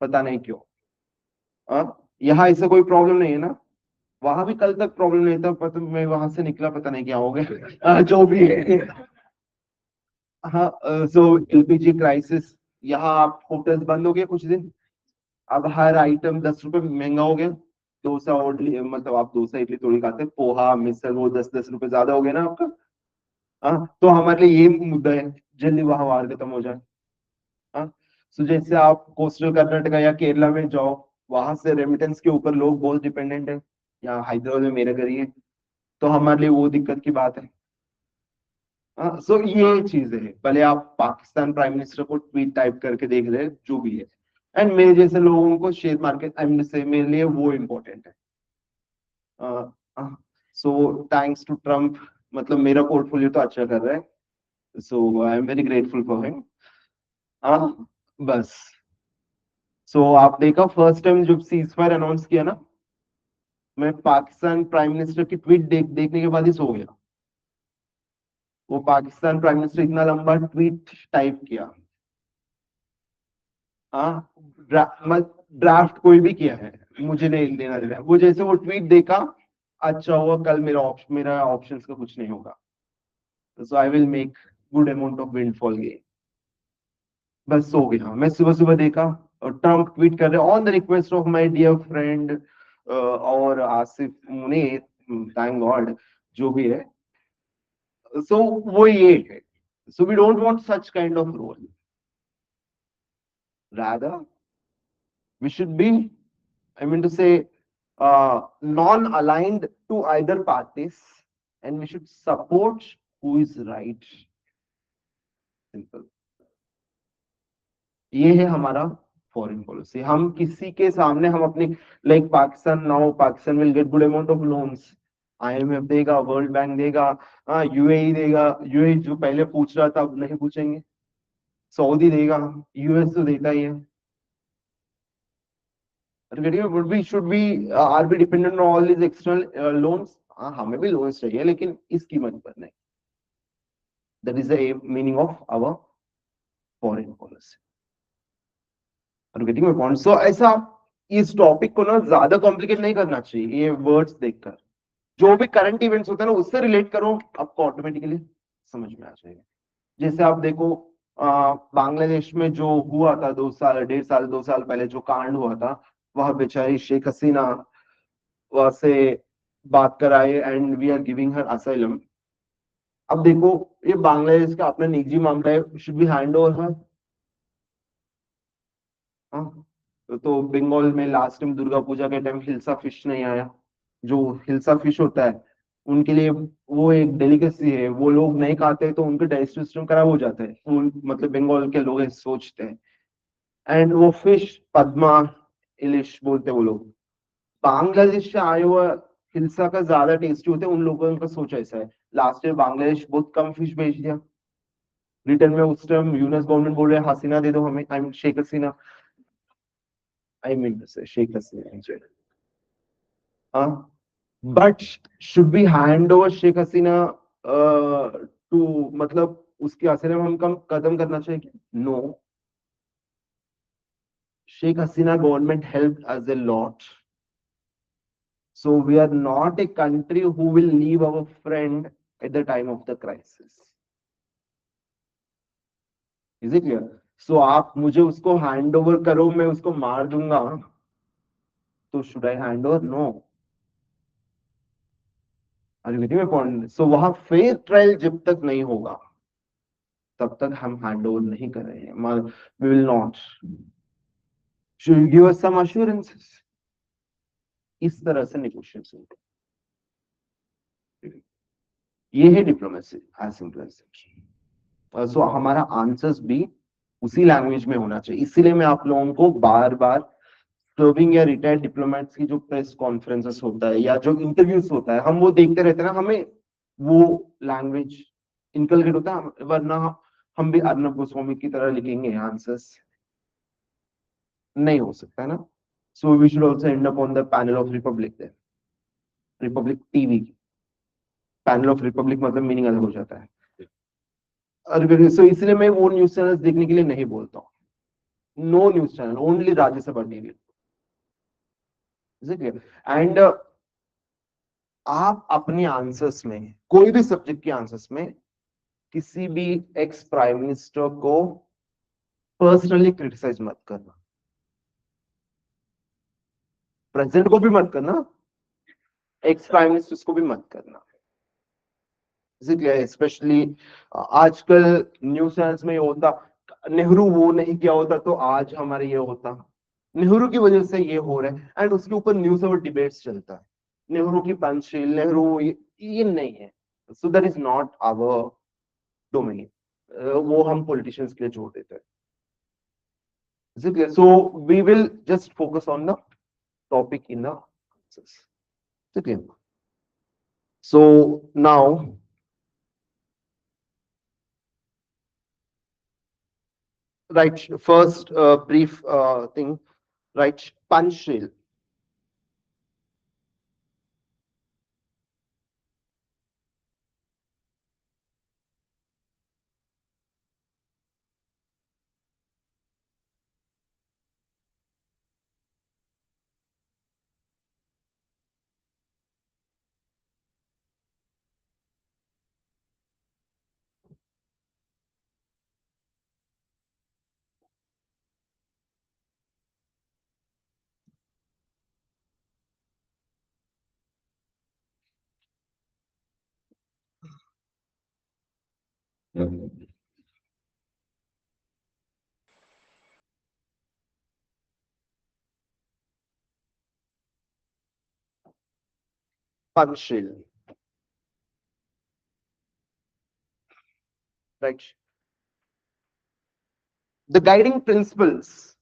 पता नहीं क्यों। हाँ, यहाँ ऐसा कोई प्रॉब्लम नहीं है ना, वहां भी कल तक प्रॉब्लम नहीं था, पता मैं वहां से निकला पता नहीं क्या हो गया। जो भी है। हाँ, सो एलपीजी क्राइसिस, यहाँ आप होटल्स बंद हो गए कुछ दिन, अब हर आइटम 10 रुपए महंगा हो गया। डोसा और मतलब आप डोसा इडली थोड़ी खाते हैं, पोहा मिसल वो 10-10 रुपए ज्यादा हो गया ना आपका। हाँ, तो हमारे लिए ये मुद्दा है, जल्दी वहां वार खत्म हो जाए। हाँ, तो जैसे आप कोस्टल कर्नाटका या केरला में जाओ, वहां से रेमिटेंस के ऊपर लोग बहुत डिपेंडेंट है, या हैदराबाद में मेरे घर ही है, तो हमारे लिए वो दिक्कत की बात है। हाँ, सो ये चीज है, भले आप पाकिस्तान प्राइम मिनिस्टर को ट्वीट टाइप करके देख रहे हैं जो भी है, एंड मेरे जैसे लोगों को शेयर मार्केट आई मीन से मेरे लिए वो इम्पोर्टेंट है। सो थैंक्स टू ट्रम्प, मतलब मेरा पोर्टफोलियो तो अच्छा कर रहा है, so I am very grateful for him. हाँ, बस। सो आप देखा फर्स्ट टाइम जब सीज फायर अनाउंस किया ना, मैं पाकिस्तान प्राइम मिनिस्टर की ट्वीट देखने के बाद ही सो गया। वो पाकिस्तान प्राइम मिनिस्टर इतना लंबा ट्वीट टाइप किया। हाँ, ड्राफ्ट कोई भी किया है, मुझे नहीं देना देना, वो जैसे वो ट्वीट देखा, अच्छा हुआ कल मेरा ऑप्शंस का कुछ नहीं होगा, so I will make good amount of windfall gain. बस हो गया, मैं सुबह सुबह देखा और ट्रम्प ट्वीट कर रहे on the request of my dear friend और आसिफ मुनीर, थैंक गॉड, जो भी है। सो वो ये है, so we don't want such kind of role, rather we should be, I mean to say, non-aligned to either parties, and we should support who is right. Simple. ये है हमारा फॉरेन पॉलिसी। हम किसी के सामने हम अपनी, like Pakistan now, Pakistan will get good amount of loans, IMF देगा, वर्ल्ड बैंक देगा, हाँ यूएई देगा, यूएई जो पहले पूछ रहा था अब नहीं पूछेंगे, सऊदी देगा, यूएस तो देता ही है। would we should we are we dependent on all these external loans? हाँ, हमें भी लोन्स चाहिए लेकिन इस कीमत पर नहीं। That is the meaning of our foreign policy. Are getting my point? So ऐसा इस टॉपिक को ना ज्यादा कॉम्प्लिकेट नहीं करना चाहिए, ये वर्ड्स देखकर जो भी करंट इवेंट्स होता है ना उससे रिलेट करो, आपको ऑटोमेटिकली समझ में आ जाएगा। जैसे आप देखो बांग्लादेश में जो हुआ था 2 साल 1.5 साल 2 साल पहले जो कांड हुआ था, वह बेचारी शेख हसीना वहां से बात कराए and we are giving her asylum. अब देखो ये बांग्लादेश का अपना निजी मामला है, should be hand over her. हाँ, तो बंगाल में लास्ट टाइम दुर्गा पूजा के टाइम हिल्सा फिश नहीं आया, जो हिल्सा फिश होता है उनके लिए वो एक डेलिकेसी है, वो लोग नहीं खाते तो उनका डाइजेस्टिव सिस्टम खराब हो जाता है, वो मतलब बंगाल के लोग ऐसे सोचते हैं। एंड वो फिश पद्मा इलिश बोलते हैं वो लोग, बांग्लादेश से आए हुआ हिल्सा का ज्यादा टेस्टी होता है, उन लोगों का सोच ऐसा है। लास्ट ईयर बांग्लादेश बहुत कम फिश भेज दिया, रिटर्न में उस टाइम यूएस गवर्नमेंट बोल रहे हैं हसीना दे दो हमें, I mean Sheikh Hasina, I mean Sheikh Hasina. हाँ, but should be hand over Sheikh Hasina to, मतलब उसकी असलम हम कम कदम करना चाहिए? No, Sheikh Hasina government help us a lot, so we are not a country who will leave our friend at the time of the crisis. Is it clear? So आप मुझे उसको हैंड ओवर करो, मैं उसको मार दूंगा, तो should I hand over? No. Are you getting my point? So वहां फेयर ट्रायल जब तक नहीं होगा तब तक हम हैंड ओवर नहीं कर रहे हैं, we will not, should give us some assurances. इस तरह से नेगोशिएशन होते हैं। ये है diplomacy, as simple as that. So हमारा आंसर्स भी उसी लैंग्वेज में होना चाहिए, इसीलिए मैं आप लोगों को बार बार सर्विंग या रिटायर्ड डिप्लोमेट्स की जो प्रेस कॉन्फ्रेंसेस होता है या जो इंटरव्यूज होता है हम वो देखते रहते हैं ना, हमें वो लैंग्वेज इनकलकेट होता है, वरना हम भी अर्नब गोस्वामी की तरह लिखेंगे आंसर्स, नहीं हो सकता है ना. So we should also end up on the panel of Republic there. Republic TV. Panel of Republic मतलब मीनिंग अलग हो जाता है. सो इसलिए मैं वो न्यूज चैनल देखने के लिए नहीं बोलता हूँ. No news channel, only Rajya Sabha TV. And आप अपने आंसर्स में, कोई भी सब्जेक्ट के आंसर्स में, किसी भी एक्स प्राइम मिनिस्टर को पर्सनली क्रिटिसाइज मत करना. प्रेसिडेंट को भी मत करना, एक्स प्राइम मिनिस्टर को भी मत करना. स्पेशली आजकल न्यूज चैनल्स में ये होता, नेहरू वो नहीं किया होता तो आज हमारे ये होता, नेहरू की वजह से ये हो रहा है. एंड उसके ऊपर न्यूज और डिबेट्स चलता है. नेहरू की पंचशील, नेहरू ये नहीं है. So that is not our domain. वो हम पॉलिटिशियंस के लिए छोड़ देते हैं. So we will just focus on the topic in the. So now right, first brief thing, right? Panchsheel. Panchsheel, right? The guiding principles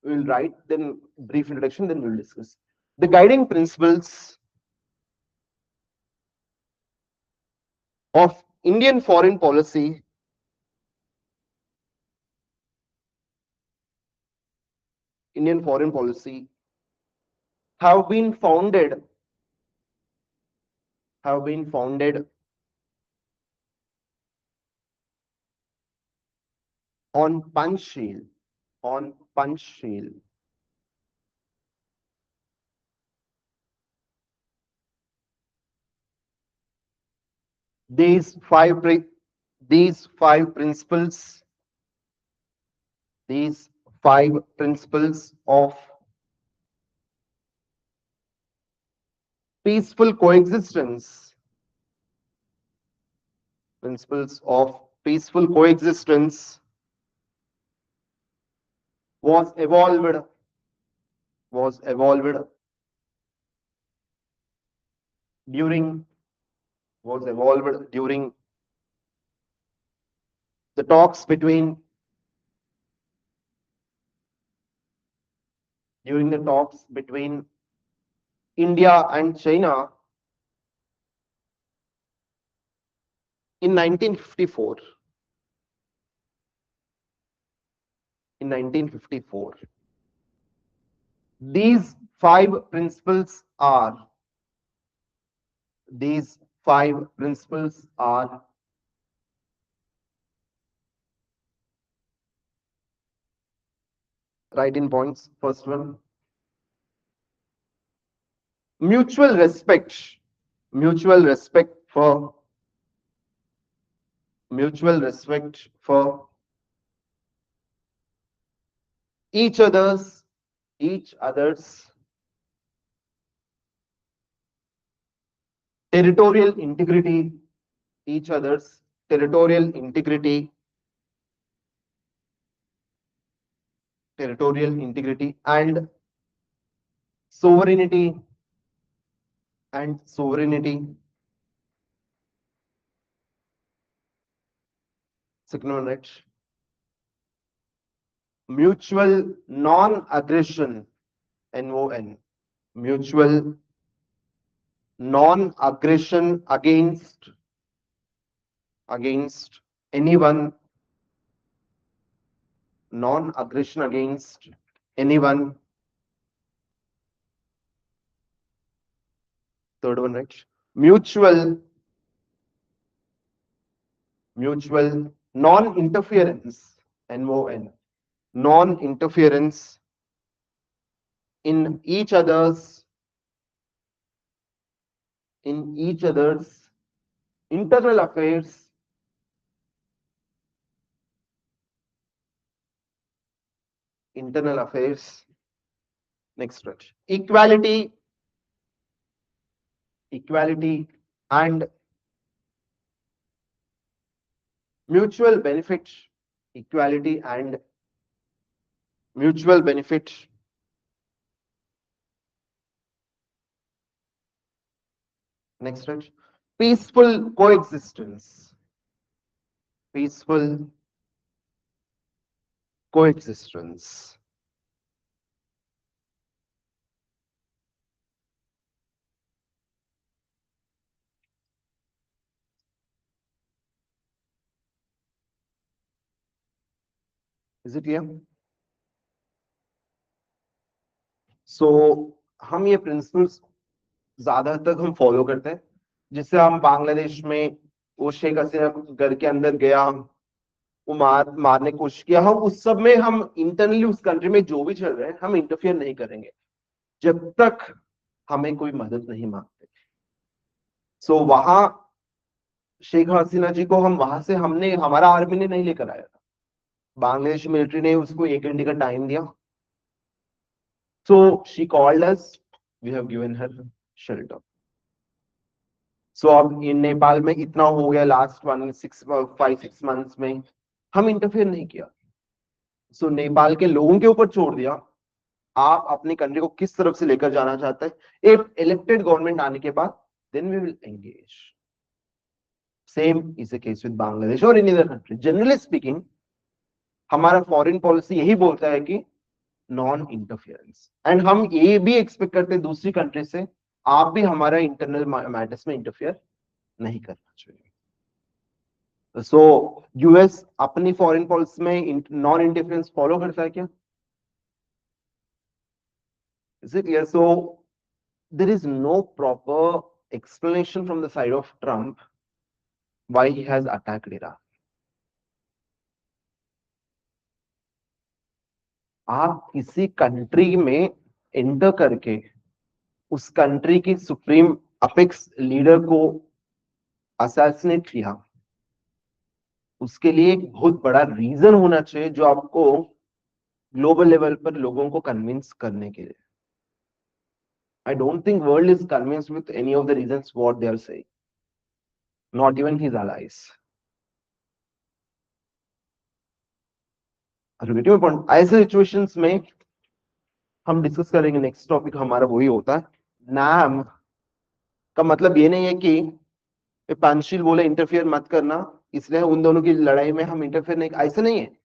we'll write, then brief introduction, then we'll discuss. The guiding principles of Indian foreign policy have been founded on Panchsheel, on Panchsheel. These five pri- these five principles, of peaceful coexistence, principles of peaceful coexistence was evolved during the talks between India and China in 1954. These five principles are write in points. First one, mutual respect for each other's territorial integrity, and sovereignty. Second one, right? Mutual non-aggression, MON. Mutual non-aggression against anyone non-aggression against anyone. Third one, right? Mutual non-interference, NON, non-interference in each other's internal affairs, next one. Equality and mutual benefit. Equality and mutual benefit. Next one. Peaceful coexistence. Peaceful coexistence. Is it clear? So हम ये principles ज्यादा तक हम follow करते हैं, जिससे हम बांग्लादेश में वो शेख हसीना घर के अंदर गया, वो मारने की कोशिश किया, हम उस सब में हम इंटरनली उस कंट्री में जो भी चल रहे हैं हम इंटरफियर नहीं करेंगे जब तक हमें कोई मदद नहीं मांगते। सो वहां शेख हसीना जी को हम वहां से हमने हमारा आर्मी ने नहीं लेकर आया था, बांग्लादेश मिलिट्री ने उसको 1 घंटे का टाइम दिया। So she called us, we have given her shelter. So अब इन नेपाल में इतना हो गया लास्ट 5-6 मंथ्स में हम इंटरफेयर नहीं किया। सो नेपाल के लोगों के ऊपर छोड़ दिया, आप अपनी कंट्री को किस तरफ से लेकर जाना चाहते हैं। एक इलेक्टेड गवर्नमेंट आने के बाद then we will engage. Same is the case with Bangladesh और in other country. Generally speaking हमारा फॉरेन पॉलिसी यही बोलता है कि नॉन इंटरफियरेंस, एंड हम ये भी एक्सपेक्ट करते हैं दूसरी कंट्री से, आप भी हमारा इंटरनल मैटर्स में इंटरफियर नहीं करना चाहिए। सो यूएस अपनी फॉरेन पॉलिसी में नॉन इंटरफियरेंस फॉलो करता है क्या? Is it clear? So there is no proper explanation from the side of Trump why he has attacked Iraq. आप किसी कंट्री में एंटर करके उस कंट्री की सुप्रीम अपेक्स लीडर को असैसिनेट किया, उसके लिए एक बहुत बड़ा रीजन होना चाहिए जो आपको ग्लोबल लेवल पर लोगों को कन्विंस करने के लिए। I don't think world is convinced with any of the reasons what they are saying, not even his allies. ऐसे सिचुएशंस में हम डिस्कस करेंगे, नेक्स्ट टॉपिक हमारा वही होता है। नाम का मतलब ये नहीं है कि पांचशील बोले इंटरफियर मत करना, इसलिए उन दोनों की लड़ाई में हम इंटरफियर नहीं, ऐसा नहीं है।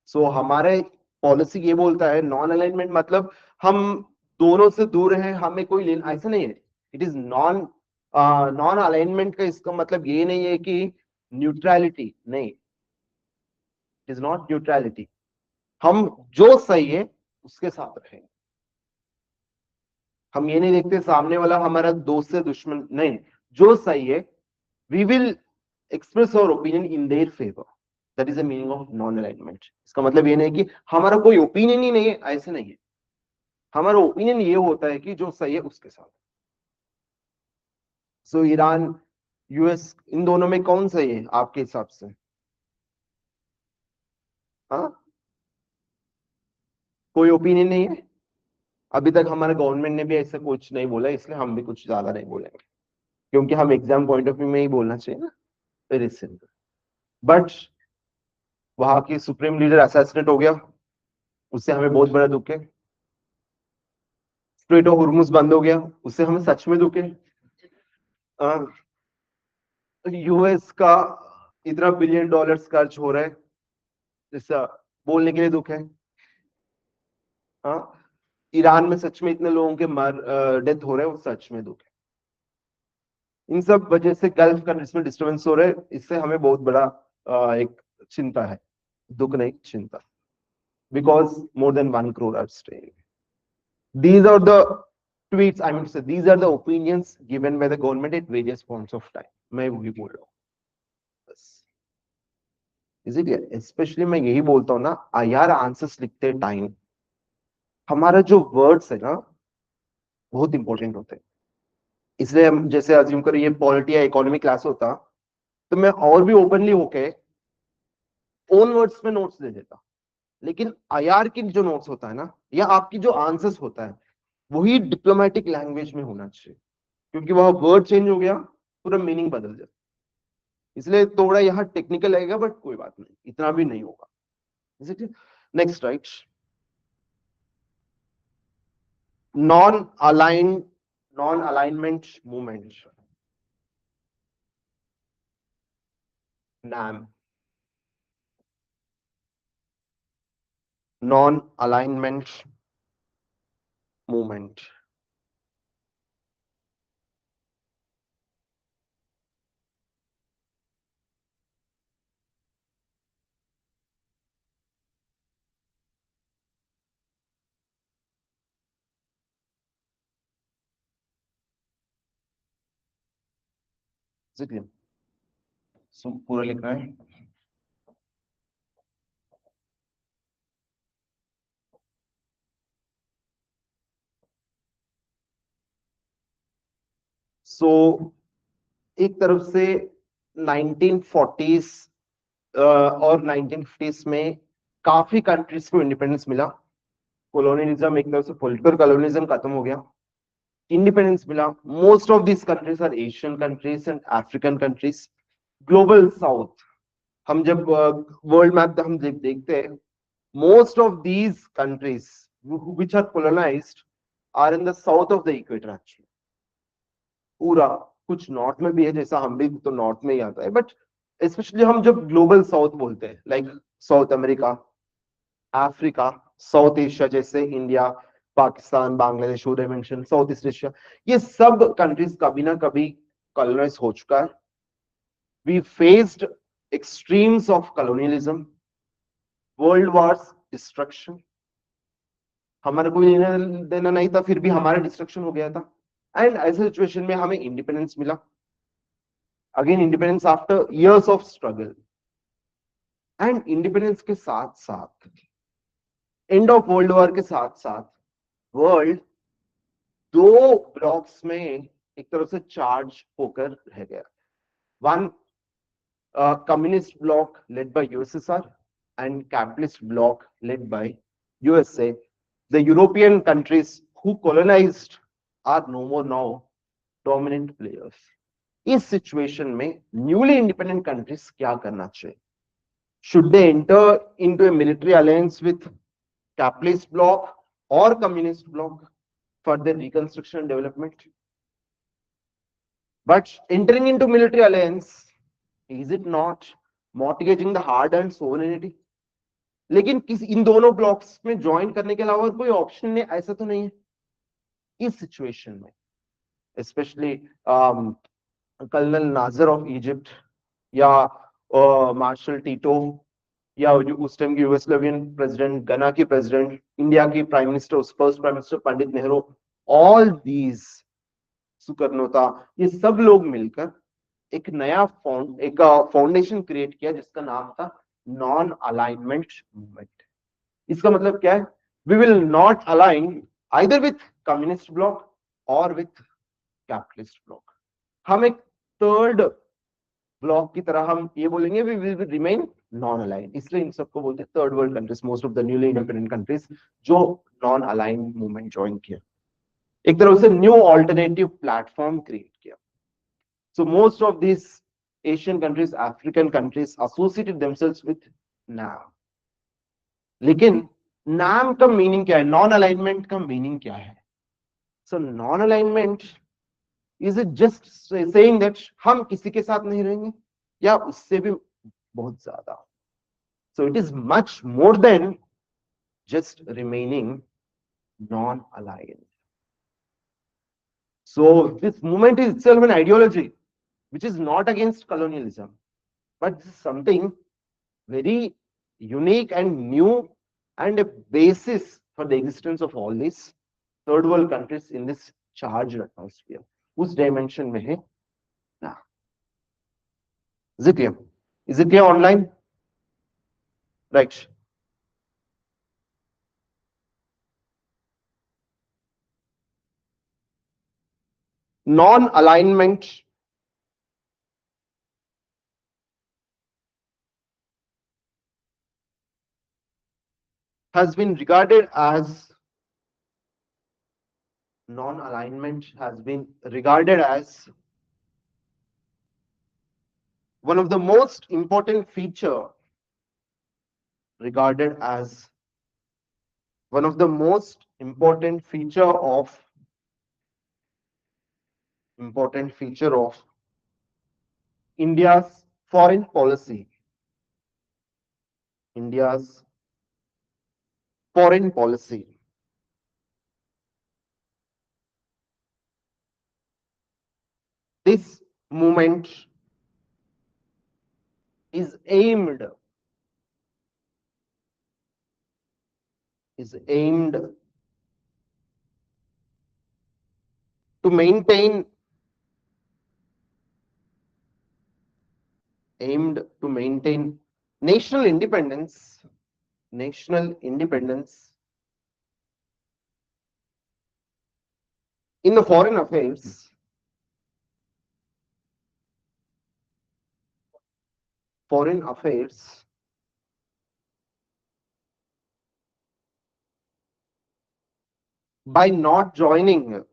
सो हमारे पॉलिसी ये बोलता है नॉन अलाइनमेंट मतलब हम दोनों से दूर हैं, हमें कोई लेना, ऐसा नहीं है। इट इज नॉन अलाइनमेंट का इसका मतलब ये नहीं है कि न्यूट्रलिटी, नहीं, इट इज नॉट न्यूट्रलिटी। हम जो सही है उसके साथ रहेंगे। हम ये नहीं देखते सामने वाला हमारा दोस्त है दुश्मन, नहीं, जो सही है we will express our opinion in their favour. That is the meaning of non alignment. इसका मतलब ये नहीं कि हमारा कोई ओपिनियन ही नहीं है, ऐसे नहीं है। हमारा ओपिनियन ये होता है कि जो सही है उसके साथ। सो ईरान यूएस इन दोनों में कौन सही है आपके हिसाब से? हाँ, कोई ओपिनियन नहीं है। अभी तक हमारे गवर्नमेंट ने भी ऐसा कुछ नहीं बोला, इसलिए हम भी कुछ ज्यादा नहीं बोलेंगे, क्योंकि हम एग्जाम पॉइंट ऑफ व्यू में ही बोलना चाहिए ना। Very simple. बट वहां की सुप्रीम लीडर असैसिनेट हो गया, उससे हमें बहुत बड़ा दुख है। स्ट्रेट ऑफ हुर्मुज बंद हो गया, उससे हमें सच में दुख है। यूएस का इतना बिलियन डॉलर्स खर्च हो रहा है, जिससे बोलने के लिए दुख है। हाँ, ईरान में सच में इतने लोगों के डेथ हो रहे हैं, वो सच में दुख है। इन सब वजह से गल्फ कंट्रीज में डिस्टर्बेंस हो रहे हैं, इससे हमें बहुत बड़ा एक चिंता है। दुख नहीं, चिंता, because more than 1 crore are staying. These are the tweets, I mean to say, these are the opinions given by the government at various points of time. मैं वही बोल रहा हूँ बस, इसीलिए स्पेशली मैं यही बोलता हूँ ना यार, आंसर्स लिखते टाइम हमारा जो वर्ड्स है ना बहुत इंपॉर्टेंट होते हैं। इसलिए हम जैसे अज्यूम करें ये पॉलिटी या इकोनॉमी क्लास होता तो मैं और भी ओपनली होके ओन वर्ड्स में नोट्स दे देता, लेकिन आईआर की जो नोट्स होता है ना या आपकी जो आंसर्स होता है वही डिप्लोमेटिक लैंग्वेज में होना चाहिए, क्योंकि वह वर्ड चेंज हो गया पूरा मीनिंग बदल जाए। इसलिए थोड़ा यहाँ टेक्निकल लगेगा बट कोई बात नहीं, इतना भी नहीं होगा। Next right, non alignment movement, NAM, non alignment movement. पूरा लिखना है। सो एक तरफ से 1940s और 1950s में काफी कंट्रीज को इंडिपेंडेंस मिला। कॉलोनियलिज्म एक तरफ से, पॉलिटिकल कॉलोनियलिज्म खत्म हो गया, इंडिपेंडेंस मिला। Most of this countries are Asian countries and African countries. Global south, हम जब वर्ल्ड मैप हम देखते हैं, most of these countries which are colonised are in the south of the equator actually. पूरा कुछ नॉर्थ में भी है, जैसा हम भी तो नॉर्थ में ही आता है, बट स्पेशली हम जब ग्लोबल साउथ बोलते हैं like South America, Africa, South Asia जैसे India, Pakistan, Bangladesh, mention South East Asia, ये सब कंट्रीज कभी ना कभी कॉलोनाइज हो चुका है। We faced extremes of colonialism, world wars, destruction. हमारा कोई लेना देना नहीं था, फिर भी हमारा डिस्ट्रक्शन हो गया था, एंड ऐसे सिचुएशन में हमें इंडिपेंडेंस मिला। Again independence after years of struggle, and independence के साथ साथ एंड ऑफ वर्ल्ड वॉर के साथ साथ वर्ल्ड दो ब्लॉक्स में एक तरफ से चार्ज होकर रह गया। One communist bloc led by USSR and capitalist bloc led by USA. The European countries who colonised are no more now dominant players. इस सिचुएशन में न्यूली इंडिपेंडेंट कंट्रीज क्या करना चाहिए? Should they enter into a military alliance with capitalist bloc or communist bloc for their reconstruction and development? But entering into military alliance, is it not mortgaging the hard-earned sovereignty? लेकिन किस इन दोनों blocks में join करने के अलावा कोई option नहीं, ऐसा तो नहीं है। इस सिचुएशन में specially Colonel Nasser of Egypt या मार्शल टीटो या उस टाइम की यूगोस्लावियन प्रेसिडेंट, गना की प्रेसिडेंट, इंडिया की prime minister, first prime minister Pandit Nehru, all these Sukarno, ये सब लोग मिलकर एक नया फाउंडेशन क्रिएट किया जिसका नाम था नॉन अलाइनमेंट मूवमेंट। इसका मतलब क्या है? We will not align either with communist bloc और विथ कैपिटलिस्ट ब्लॉक। हम एक थर्ड ब्लॉक की तरह हम ये बोलेंगे we will remain non align. इसलिए इन सबको बोलते हैं third world countries, most of the newly independent countries जो नॉन अलाइन मूवमेंट ज्वाइन किया, एक तरह से न्यू ऑल्टरनेटिव प्लेटफॉर्म क्रिएट किया। So most of this Asian countries, African countries associated themselves with नाम। लेकिन नाम का मीनिंग क्या है? नॉन अलाइनमेंट का मीनिंग क्या है? So non alignment is it just saying that हम किसी के साथ नहीं रहेंगे, या उससे भी बहुत ज्यादा? So it is much more than just remaining non-aligned. So this movement is itself an ideology which is not against colonialism, but this is something very unique and new and a basis for the existence of all these third world countries in this charged atmosphere. उस dimension में है ना. Is it clear? Is it clear online? Right. Non-alignment has been regarded as non-alignment has been regarded as one of the most important feature regarded as one of the most important feature of India's foreign policy. India's foreign policy. This movement is aimed to maintain national independence in the foreign affairs by not joining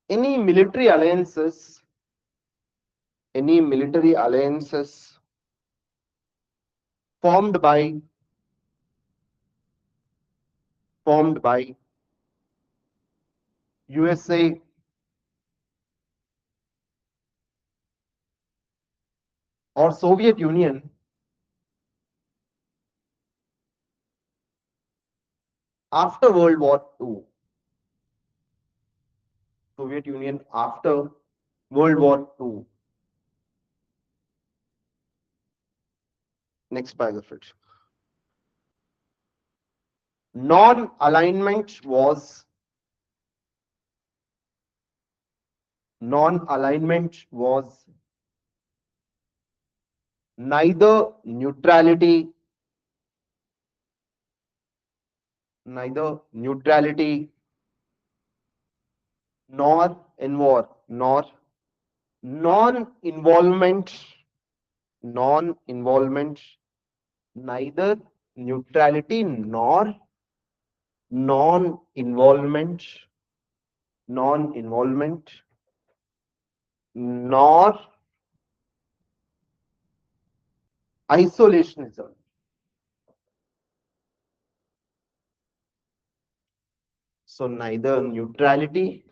any military alliances formed by USA or Soviet Union after World War II. Soviet Union after World War II. Next paragraph. Non-alignment was neither neutrality nor non-involvement, neither neutrality nor non-involvement, nor isolationism. So neither neutrality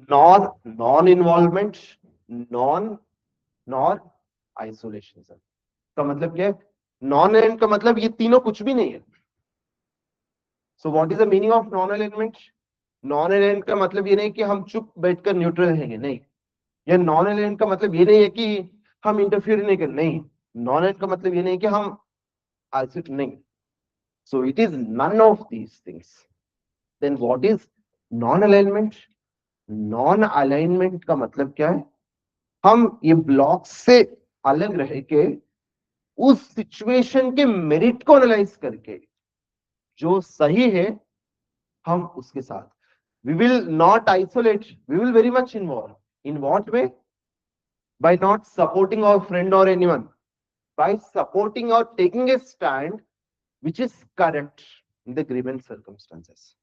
nor non-involvement, nor isolationism. का मतलब क्या है? Non element का मतलब ये तीनों कुछ भी नहीं है. So what is the meaning of non element? Non element का मतलब ये नहीं कि हम चुप बैठकर न्यूट्रल रहेंगे, नहीं. या नॉन एलिमेंट का मतलब ये नहीं है कि हम इंटरफियर नहीं कर, नहीं. नॉन एलिमेंट का मतलब ये नहीं कि हम आइसोलेट नहीं. So it is none of these things. Then what is non alignment? Non alignment का मतलब क्या है? हम ये ब्लॉक से अलग रह के उस सिचुएशन के मेरिट को एनालाइज करके जो सही है हम उसके साथ. We will not isolate, we will very much involve. In what way? By not supporting our friend or anyone, by supporting or taking a stand which is correct in the given circumstances.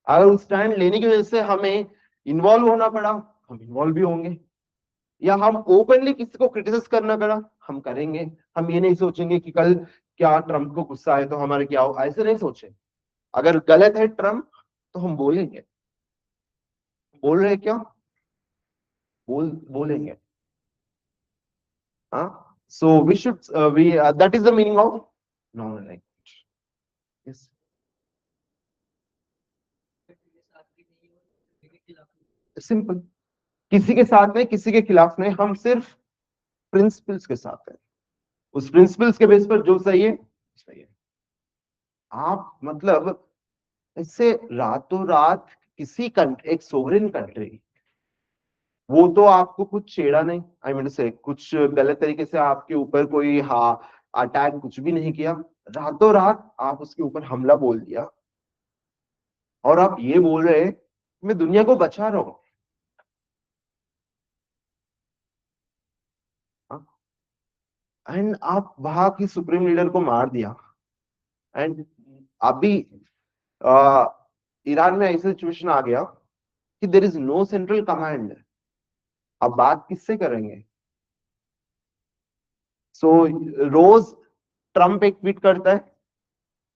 अगर उस stand लेने की वजह से हमें involve होना पड़ा, हम इन्वॉल्व भी होंगे. या हम ओपनली किसी को क्रिटिसाइज करना पड़ा, हम करेंगे. हम ये नहीं सोचेंगे कि कल क्या ट्रम्प को गुस्सा है तो हमारे क्या हो, ऐसे नहीं सोचे. अगर गलत है ट्रम्प तो हम बोलेंगे. बोल रहे क्या? बोलेंगे. हाँ. So we should that is the meaning of non-alignment. Yes. Simple. किसी के साथ नहीं, किसी के खिलाफ नहीं, हम सिर्फ प्रिंसिपल्स के साथ हैं। उस प्रिंसिपल्स के बेस पर जो सही है सही है। आप मतलब इससे रातों रात किसी कंट्री, एक सोवरेन कंट्री, वो तो आपको कुछ छेड़ा नहीं, आई मीन से कुछ गलत तरीके से आपके ऊपर कोई अटैक कुछ भी नहीं किया, रातों रात आप उसके ऊपर हमला बोल दिया और आप ये बोल रहे हैं मैं दुनिया को बचा रहा हूं। एंड आप वहां की सुप्रीम लीडर को मार दिया। एंड अभी आ, ईरान में ऐसा सिचुएशन आ गया कि there is no central command. अब बात किससे करेंगे? सो रोज ट्रम्प एक ट्वीट करता है,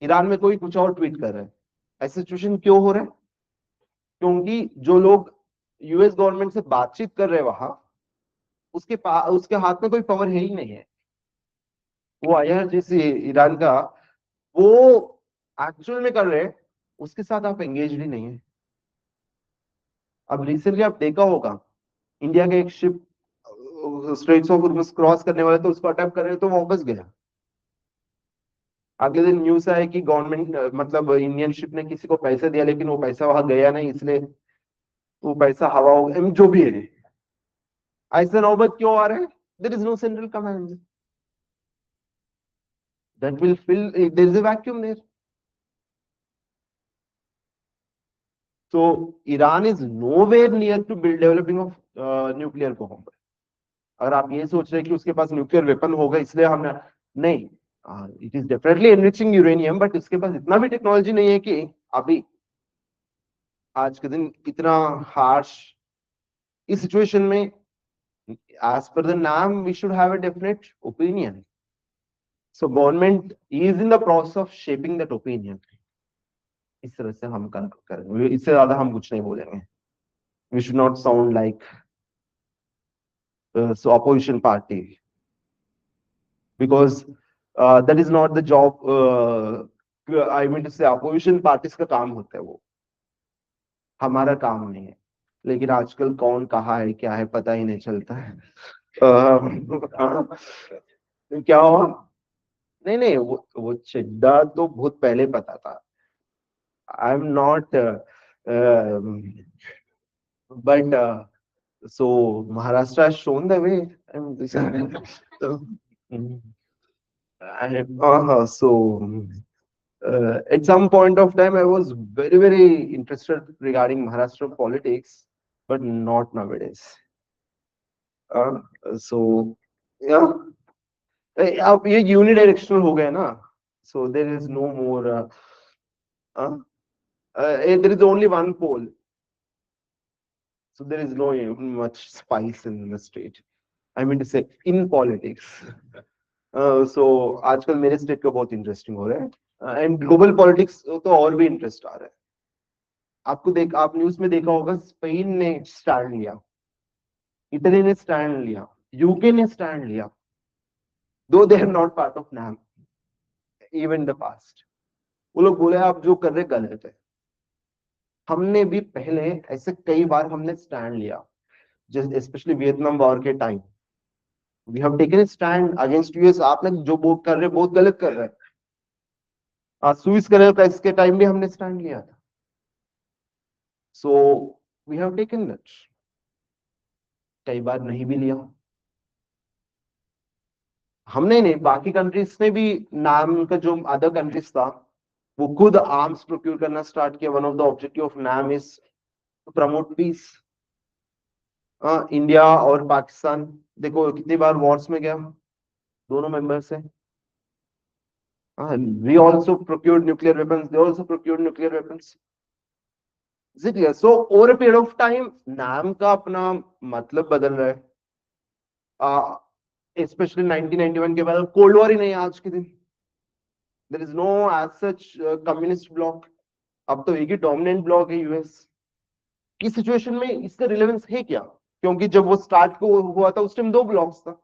ईरान में कोई कुछ और ट्वीट कर रहा है। ऐसा सिचुएशन क्यों हो रहा है? क्योंकि जो लोग यूएस गवर्नमेंट से बातचीत कर रहे हैं वहां, उसके हाथ में कोई पावर है ही नहीं है। वो आईआरजीसी ईरान का, वो एक्चुअल में कर रहे हैं, उसके साथ आप एंगेज ही नहीं है। अब रिसेंटली आप देखा होगा, इंडिया का एक शिप स्ट्रेट्स ऑफ हॉर्मज़ क्रॉस करने वाला था, उसको अटैक कर रहे तो वो वापस गया। अगले दिन न्यूज आया कि गवर्नमेंट मतलब इंडियन शिप ने किसी को पैसे दिया, लेकिन वो पैसा वहां गया नहीं, इसलिए वो पैसा हवा हो गया, जो भी है। ऐसा नौबत क्यों आ रहा है? There is no central command that will fill, there is a vacuum there. So Iran is nowhere near to build developing of nuclear bomb. अगर आप ये सोच रहे हैं कि उसके पास न्यूक्लियर वेपन होगा इसलिए हमने, नहीं, it is definitely enriching uranium, but उसके पास इतना भी टेक्नोलॉजी नहीं है कि अभी आज के दिन इतना हार्श इस सिचुएशन में, as per the NAM we should have a definite opinion. So government is in the process of shaping that opinion. इस तरह से हम करेंगे, इससे ज्यादा हम कुछ नहीं बोलेंगे। We should not sound like so opposition party, because that is not the job, I mean to say opposition parties का काम होता है, वो हमारा काम नहीं है। लेकिन आजकल कौन कहाँ है क्या है पता ही नहीं चलता है। क्या हुआ? नहीं नहीं, वो चिड्डा तो बहुत पहले पता था। आई am not, but so Maharashtra has shown the way. So at some point of time, I was very, very interested regarding Maharashtra politics, but not nowadays. Uh, so yeah, अब ये यूनिडायरेक्शनल हो गया ना, so there is no more. There is only one pole, so there is no much spice in the state. I mean to say in politics. So आजकल मेरे state का बहुत interesting हो रहा है, एंड ग्लोबल पॉलिटिक्स तो और भी इंटरेस्ट आ रहा है। आप न्यूज में देखा होगा, स्पेन ने स्टैंड लिया, इटली ने स्टैंड लिया, यूके ने स्टैंड लिया, though they are not part of NAM even the past. वो लोग बोले आप जो कर रहे गलत है। हमने भी पहले ऐसे कई बार हमने स्टैंड लिया, जैसे स्पेशली वियतनाम वॉर के time we have taken stand against US. आपने जो कर रहे बहुत गलत कर रहे हैं। सुइस कनाल क्राइसिस के टाइम भी हमने स्टैंड लिया था। So we have taken that. कई बार नहीं भी लिया हमने, नहीं बाकी कंट्रीज ने भी, नाम का जो अदर कंट्रीज था वो खुद आर्म्स प्रोक्योर करना स्टार्ट किया। One of the objective of NAM is to promote peace. India और पाकिस्तान देखो कितनी बार वॉर्स में गया, दोनों मेंबर्स है। We also procured nuclear weapons, they also procured nuclear weapons. Is it clear? So over a period of time नाम का अपना मतलब बदल रहा है। स्पेशली 1991 के बाद कोल्ड वॉर ही नहीं है आज के दिन। There is no as such communist bloc. अब तो एक ही डोमिनेंट ब्लॉक है यूएस। इस सिचुएशन में इसका रिलेवेंस है क्या? क्योंकि जब वो स्टार्ट को हुआ था उस टाइम दो ब्लॉक्स था,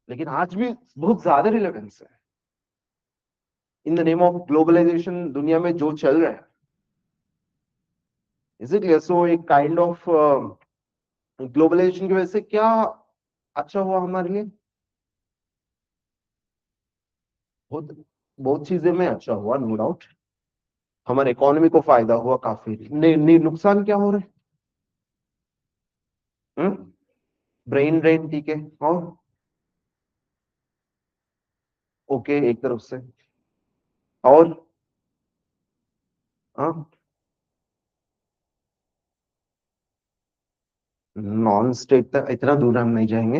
लेकिन आज भी बहुत ज्यादा रिलेवेंस है। In the name of globalisation दुनिया में जो चल रहा है, इज इट क्लियर? सो एक काइंड ऑफ ग्लोबलाइजेशन की वजह से क्या अच्छा हुआ हमारे लिए? बहुत बहुत चीजें में अच्छा हुआ, नो डाउट। हमारे इकोनॉमी को फायदा हुआ काफी। नुकसान क्या हो रहे हैं? ब्रेन ड्रेन, ठीक है। और ओके, एक तरफ से। और हाँ, नॉन स्टेट तक इतना दूर हम नहीं जाएंगे।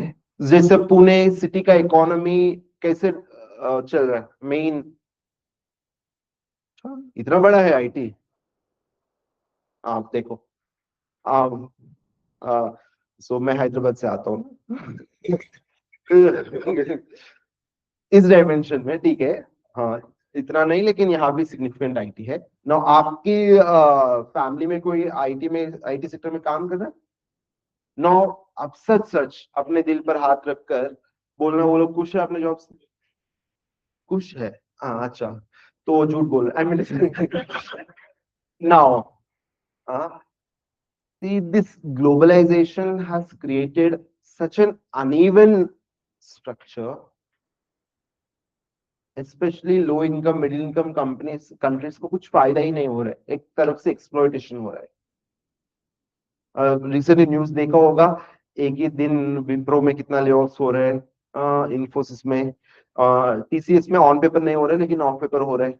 जैसे पुणे सिटी का इकोनॉमी कैसे चल रहा है मेन? इतना बड़ा है आईटी। आप देखो, आप सो मैं हैदराबाद से आता हूँ इस डायमेंशन में, ठीक है। हाँ, इतना नहीं, लेकिन यहाँ भी सिग्निफिकेंट आईटी है ना। आपकी फैमिली में कोई आईटी सेक्टर में काम कर रहा है? नो, आप सच सच अपने दिल पर हाथ रखकर बोलना, वो लोग खुश है अपने जॉब से? खुश है? हाँ, अच्छा। तो झूठ बोल, I mean now, see, this globalization has created such an uneven structure, especially low income, middle income countries को कुछ फायदा ही नहीं हो रहा है, एक तरफ से एक्सप्लॉइटेशन हो रहा है। रिसेंटली न्यूज देखा होगा, एक ही दिन विप्रो में कितना ले ऑफ्स हो रहे हैं, इन्फोसिस में, टीसीएस में ऑन पेपर नहीं हो रहे लेकिन ऑफ पेपर हो रहे हैं।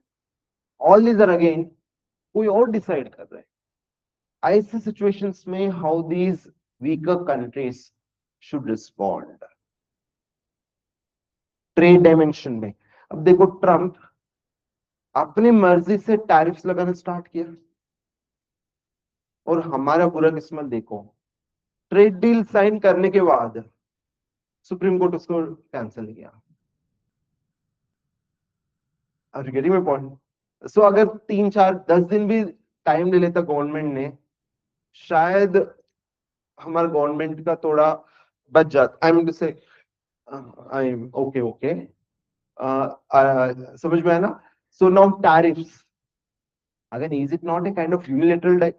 ऑल दीज आर अगेन कोई और डिसाइड कर रहा है। ऐसे सिचुएशंस में how these weaker countries should respond? Trade dimension में अब देखो, ट्रम्प अपनी मर्जी से टैरिफ्स लगाना स्टार्ट किया, और हमारा बुरा किस्मत देखो, ट्रेड डील साइन करने के बाद सुप्रीम कोर्ट उसको कैंसिल किया। Are you getting my point? So अगर 3 4 10 दिन भी टाइम ले लेता गवर्नमेंट ने, शायद हमारा गवर्नमेंट का थोड़ा बच जाता। आई मीन टू से, आई एम ओके ओके, समझ में आया ना? सो नाउ टैरिफ्स, अगर is it not a kind of unilateral?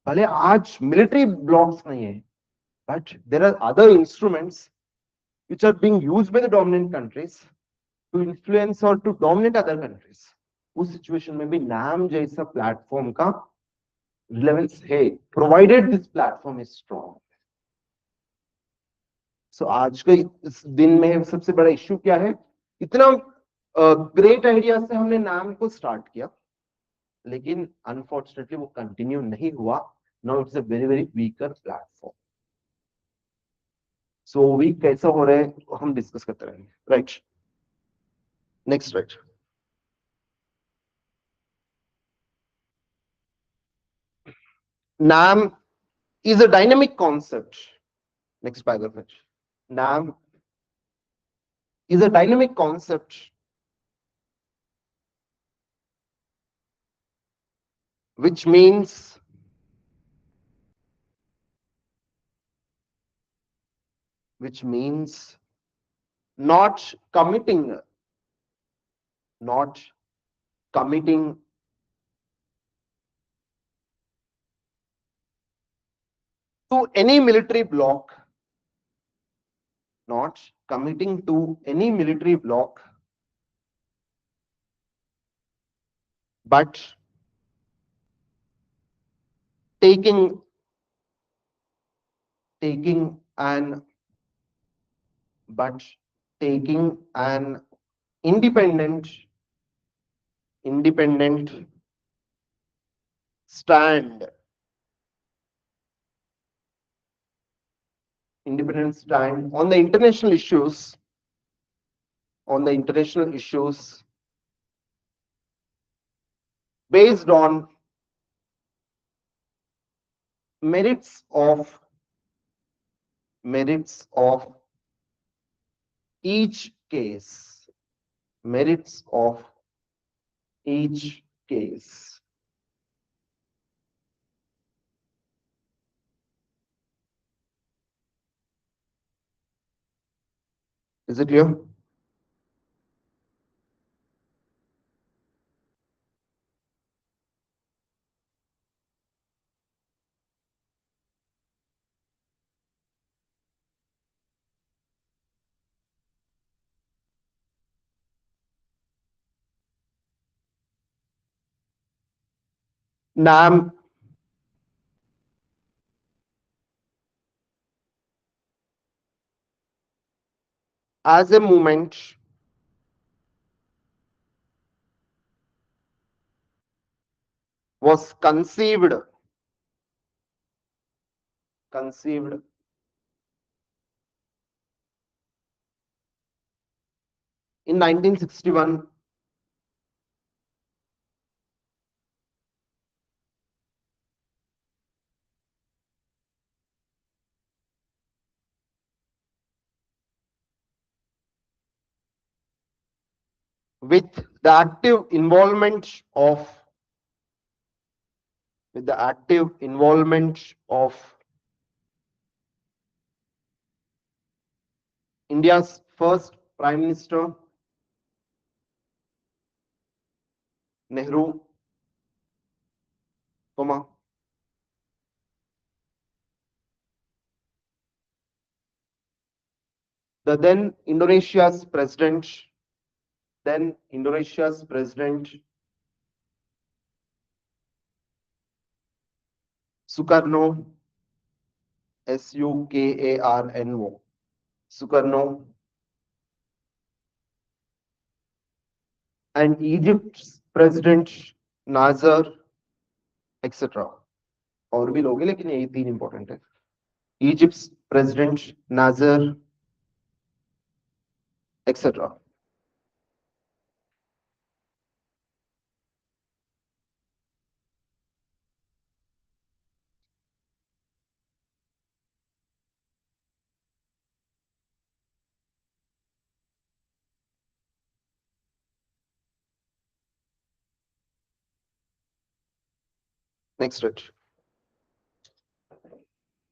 भले आज मिलिट्री ब्लॉक्स नहीं है, but there are other instruments which are being used by the dominant countries to influence or to dominate other countries. उस situation में भी NAM जैसा platform का relevance है, provided this platform is strong. So आज के इस दिन में सबसे बड़ा इश्यू क्या है? इतना ग्रेट आइडिया से हमने नाम को स्टार्ट किया, लेकिन अनफॉर्चुनेटली वो कंटिन्यू नहीं हुआ। Now it's a very very weaker platform. So weak कैसा हो रहा है हम डिस्कस करते रहेंगे, right? Next, right. NAM is a dynamic concept. Next paragraph. NAM is a dynamic concept which means not committing, not committing to any military bloc, not committing to any military bloc, but taking taking an but taking an independent stand on the international issues, based on merits of each case, merits of each case. Is it clear? NAM as a movement was conceived in 1961 with the active involvement of with the active involvement of India's first Prime Minister Nehru, comma, the then Indonesia's President Sukarno, Sukarno, Sukarno, and Egypt's President Nasser, etc. और भी लोग हैं लेकिन ये तीन important है. Egypt's President Nasser, etc. Next slide.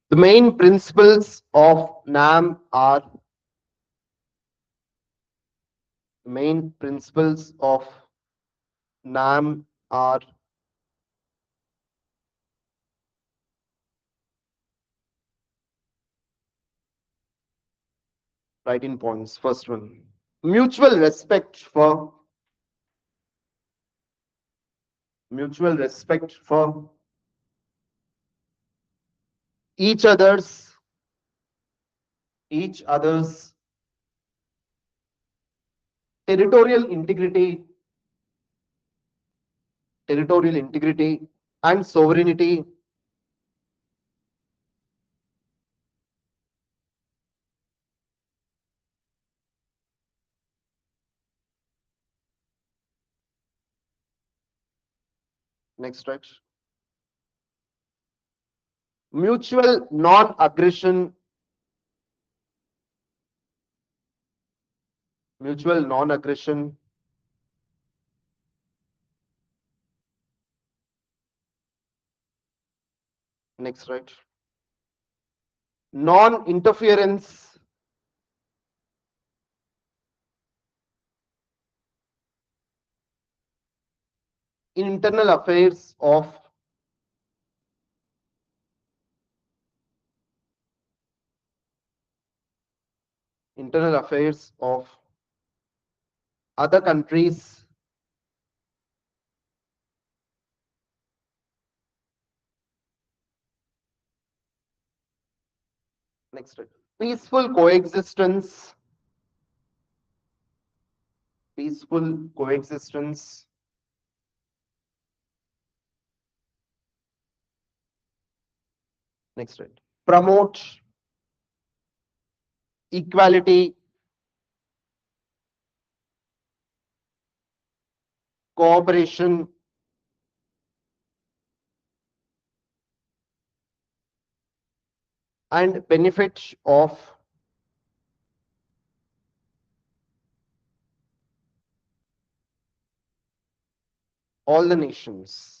The main principles of NAM are main principles of NAM are write in points. First one, mutual respect for each other's territorial integrity and sovereignty next right mutual non-aggression next right non-interference in internal affairs of other countries next right peaceful coexistence next right promote equality cooperation and benefit of all the nations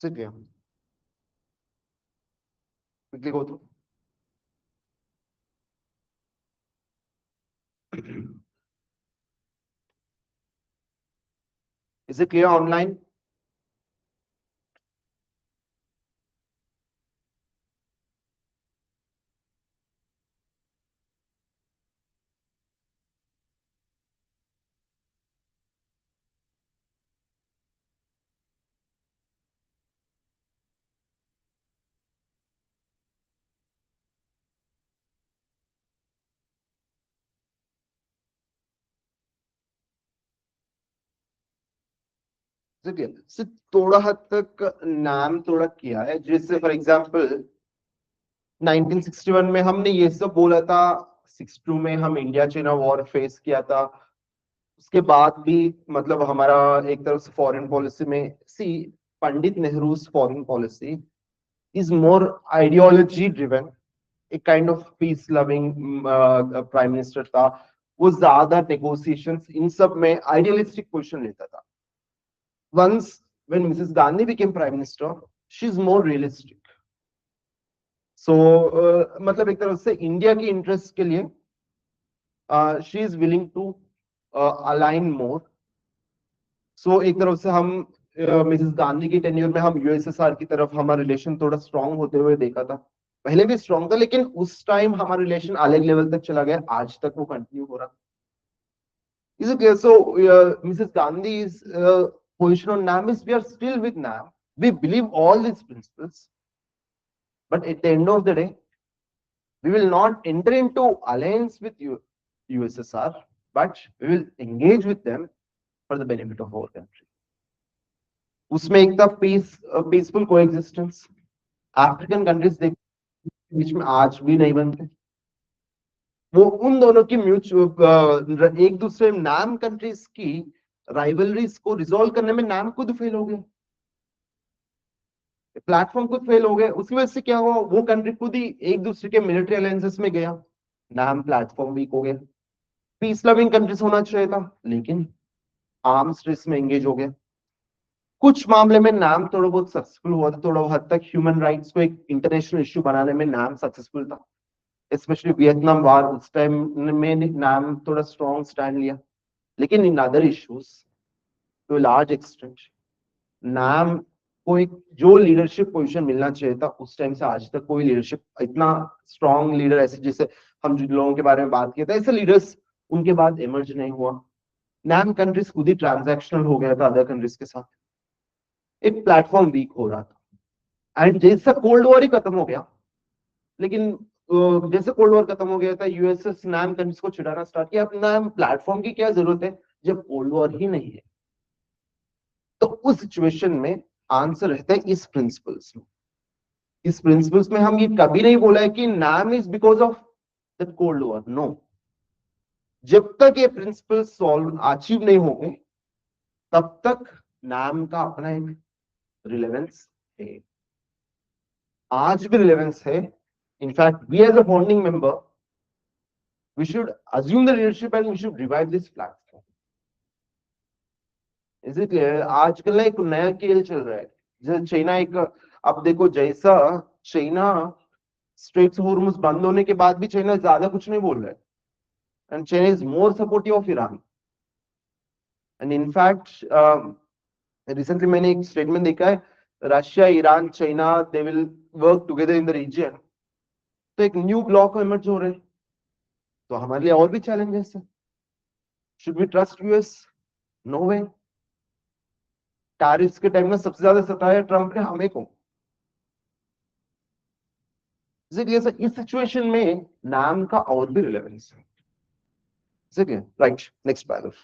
Sit here. Quickly go through. Is it clear online? ठीक है, सिर्फ थोड़ा हद तक नाम थोड़ा किया है, जैसे फॉर एग्जांपल 1961 में हमने ये सब बोला था, 62 में हम इंडिया चाइना वॉर फेस किया था, उसके बाद भी मतलब हमारा एक तरफ से फॉरेन पॉलिसी में see Pandit Nehru foreign policy is more ideology driven, एक kind of peace loving prime minister था। वो ज्यादा नेगोशिएशंस इन सब में आइडियलिस्टिक पोजीशन लेता था। Once when Mrs Gandhi became prime minister, she is more realistic. So मतलब एक तरफ से इंडिया की इंटरेस्ट के लिए she is willing to align more. So एक तरफ से हम मिसेस गांधी की टेन्योर में हम यूएसएसआर की तरफ हमारा रिलेशन थोड़ा स्ट्रांग होते हुए देखा था। पहले भी स्ट्रांग था, लेकिन उस टाइम हमारा रिलेशन अलग लेवल तक चला गया, आज तक वो कंटिन्यू हो रहा। Is it clear? So, Mrs. Gandhi's position on NAM is we are still with NAM. We believe all these principles, but at the end of the day, we will not enter into alliance with USSR, but we will engage with them for the benefit of our country. उसमें एक था peaceful coexistence. African countries देख बीच में आज भी नहीं बनते। वो उन दोनों की म्यूचुअल एक दूसरे नाम कंट्रीज की राइवलरीज को रिजोल्व करने में नाम खुद फेल हो गए, प्लेटफॉर्म खुद फेल हो गए। उसकी वजह से क्या हुआ, वो कंट्री खुद ही एक दूसरे के मिलिट्री अलायंसेस में गया, नाम प्लेटफॉर्म वीक हो गया। पीस लविंग कंट्रीज होना चाहिए था, लेकिन आर्म्स रेस में एंगेज हो गया। कुछ मामले में नाम थोड़ा बहुत सक्सेसफुल हुआ था, थोड़ा हद तक ह्यूमन राइट्स को एक इंटरनेशनल इश्यू बनाने में नाम सक्सेसफुल था, स्पेशली वियतनाम वार उस टाइम में नाम थोड़ा स्ट्रॉन्ग स्टैंड लिया। लेकिन in other issues to large extent NAM को एक जो लीडरशिप पोजीशन मिलना चाहिए था उस टाइम से आज तक कोई लीडरशिप इतना स्ट्रॉन्ग लीडर ऐसे जैसे हम जिन लोगों के बारे में बात किए थे ऐसे लीडर्स उनके बाद इमर्ज नहीं हुआ। नाम कंट्रीज खुद ही ट्रांजैक्शनल हो गया था अदर कंट्रीज के साथ, एक प्लेटफॉर्म वीक हो रहा था। एंड जैसा कोल्ड वॉर ही खत्म हो गया, लेकिन जैसे कोल्ड वॉर खत्म हो गया था यूएसएस नाम कंट्रीज को छिड़ाना स्टार्ट किया। अब नाम प्लेटफॉर्म की क्या जरूरत है जब कोल्ड वॉर ही नहीं है। तो उस सिचुएशन में आंसर रहता है इस प्रिंसिपल्स में। इस प्रिंसिपल्स में हम ये कभी नहीं बोला है कि NAM is because of the cold war, no. जब तक ये प्रिंसिपल सॉल्व अचीव नहीं होंगे तब तक नाम का अपना एक रिलेवेंस है, आज भी रिलेवेंस है। In fact we as a founding member we should assume the leadership and we should revive this platform. Is it clear? आजकल ना एक नया खेल चल रहा है, जैसे चाइना एक, अब देखो जैसा चाइना स्ट्रेट्स हॉर्मुज बंद होने के बाद भी चाइना ज्यादा कुछ नहीं बोल रहा है, and China is more supportive of Iran. And in fact recently मैंने एक स्टेटमेंट देखा है, Russia Iran China they will work together in the region. तो एक न्यू ब्लॉक इमर्ज हो रहे हैं, तो हमारे लिए और भी चैलेंजेस है। Should we trust US? No way. Tariffs के टाइम में सबसे ज्यादा सताया ट्रंप ने हमें को। इस सिचुएशन में नाम का और भी रिलेवेंस है। Right, next paragraph.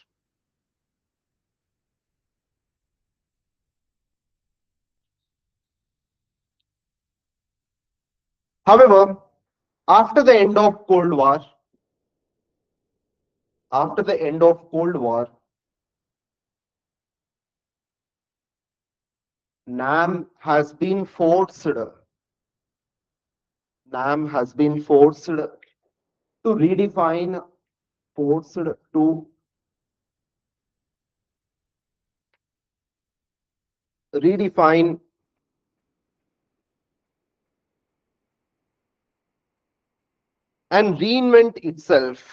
However, after the end of Cold War, after the end of Cold War, NAM has been forced, NAM has been forced to redefine, forced to redefine and reinvent itself.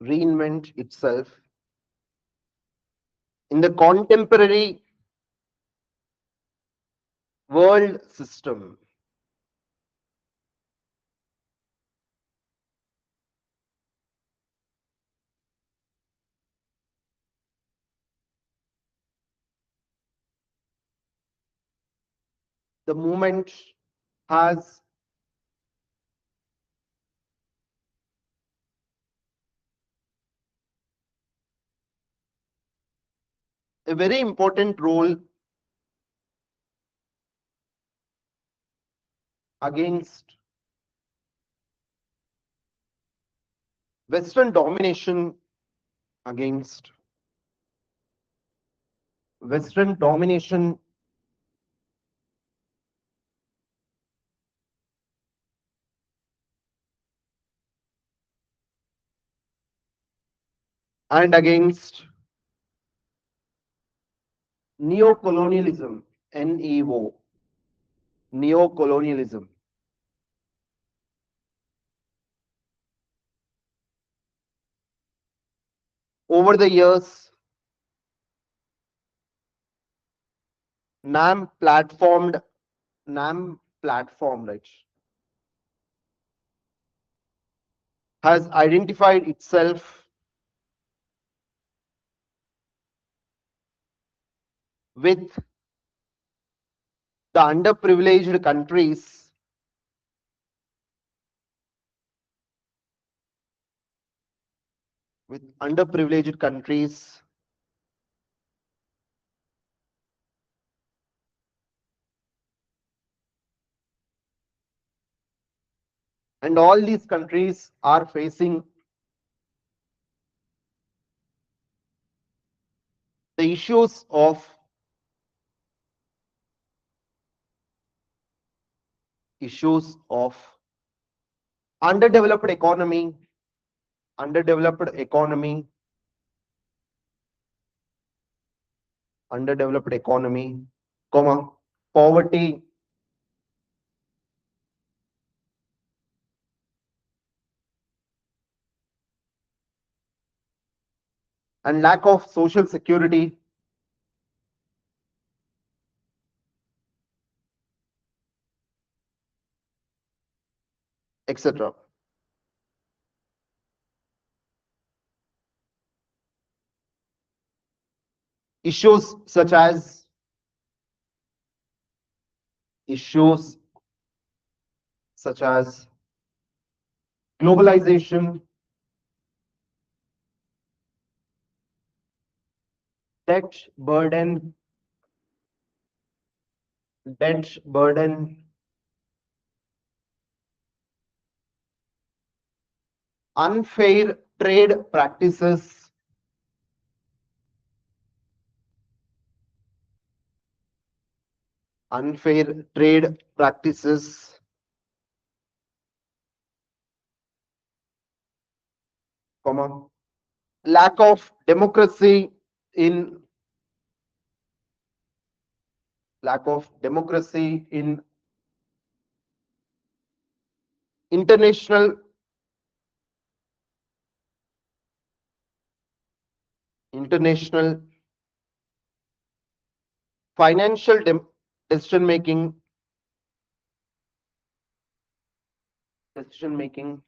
Reinvent itself in the contemporary world system. The movement has a very important role against Western domination, against Western domination and against neocolonialism, NEO, neocolonialism. Over the years, NAM platformed, NAM platform, right, has identified itself with the underprivileged countries, with underprivileged countries and all these countries are facing the issues of underdeveloped economy, underdeveloped economy, underdeveloped economy, comma, poverty, and lack of social security, etc. Issues such as issues such as globalization, debt burden, debt burden, unfair trade practices, unfair trade practices, comma, lack of democracy in lack of democracy in international international financial decision making decision making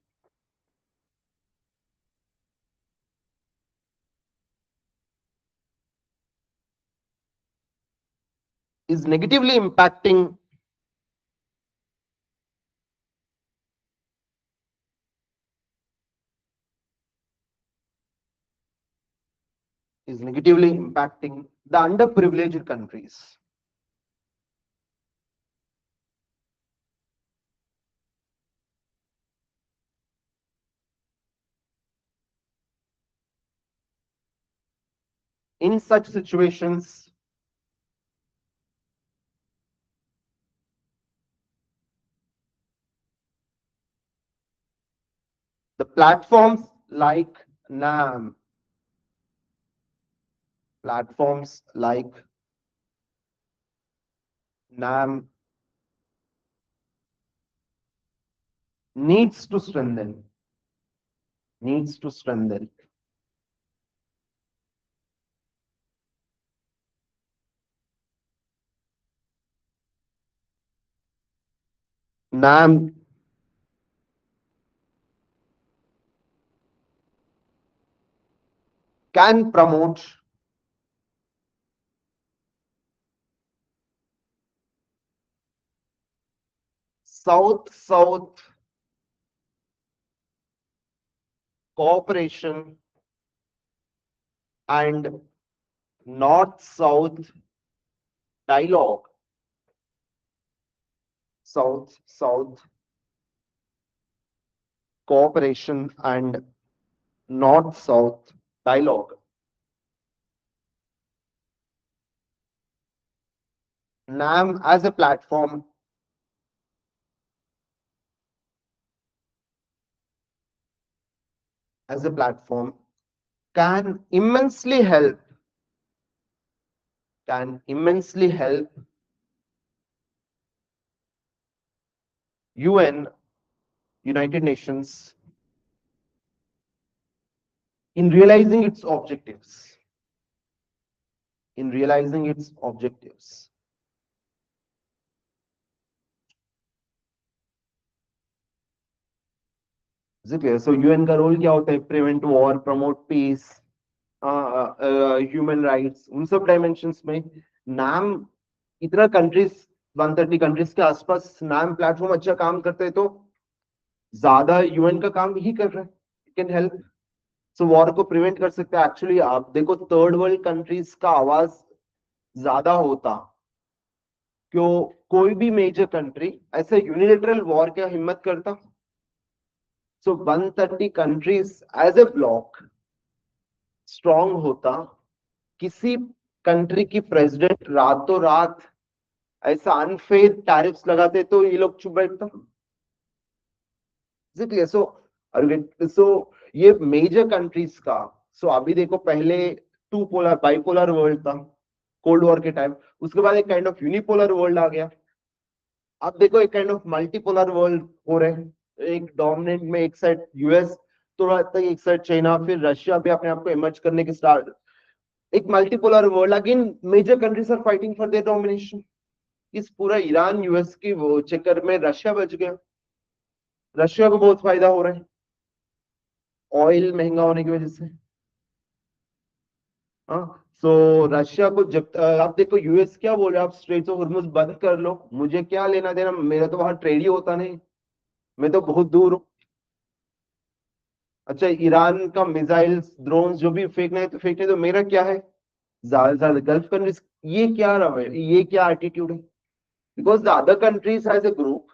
is negatively impacting the underprivileged countries. In such situations, the platforms like NAM, platforms like NAM needs to strengthen, needs to strengthen. NAM can promote South-South cooperation and North South dialogue, South South cooperation, and North South dialogue. NAM as a platform can immensely help UN, United Nations, in realizing its objectives. In realizing its objectives. Is it clear? So UN का role क्या होता है? Prevent war, promote peace, human rights, उन सब dimensions में नाम इतना countries 130 countries के आसपास नाम प्लेटफॉर्म अच्छा काम करते हैं तो ज्यादा यूएन का काम ही कर रहे हैं. It can help. So war को प्रिवेंट कर सकते हैं. एक्चुअली आप देखो थर्ड वर्ल्ड कंट्रीज का आवाज ज्यादा होता क्यों? कोई भी मेजर कंट्री ऐसे यूनिलेटरल वॉर क्या हिम्मत करता? So 130 countries as a bloc strong होता. किसी कंट्री की प्रेसिडेंट रातों रात ऐसा अनफेयर टैरिफ्स लगाते तो ये लोग चुप बैठता. सो सो ये मेजर कंट्रीज का. सो अभी देखो पहले टू पोलर बाइपोलर वर्ल्ड था कोल्ड वॉर के टाइम. उसके बाद एक काइंड ऑफ यूनिपोलर वर्ल्ड आ गया. अब देखो एक काइंड ऑफ मल्टीपोलर वर्ल्ड हो रहे हैं. एक डोमिनेंट में एक साइड यूएस, थोड़ा तक एक साइड चाइना, फिर रशिया भी अपने आप को इमर्ज करने के स्टार्ट. एक multipolar world again. Major countries are fighting for their domination. इस पूरा ईरान यूएस की वो चक्कर में रशिया बच गया. रशिया को बहुत फायदा हो रहा है ऑयल महंगा होने की वजह से. हाँ. सो रशिया को जब आप देखो यूएस क्या बोल रहा है, आप स्ट्रेट्स ऑफ हॉर्मुज बंद कर लो, मुझे क्या लेना देना, मेरा तो वहां ट्रेड ही होता नहीं, मैं तो बहुत दूर हूँ. अच्छा ईरान का मिसाइल ड्रोन जो भी फेंकना है तो फेंकने, तो मेरा क्या है? ज्यादा से ज्यादा गल्फ कंट्रीज. ये क्या रहा है, ये क्या एटीट्यूड है? Because the other countries as a group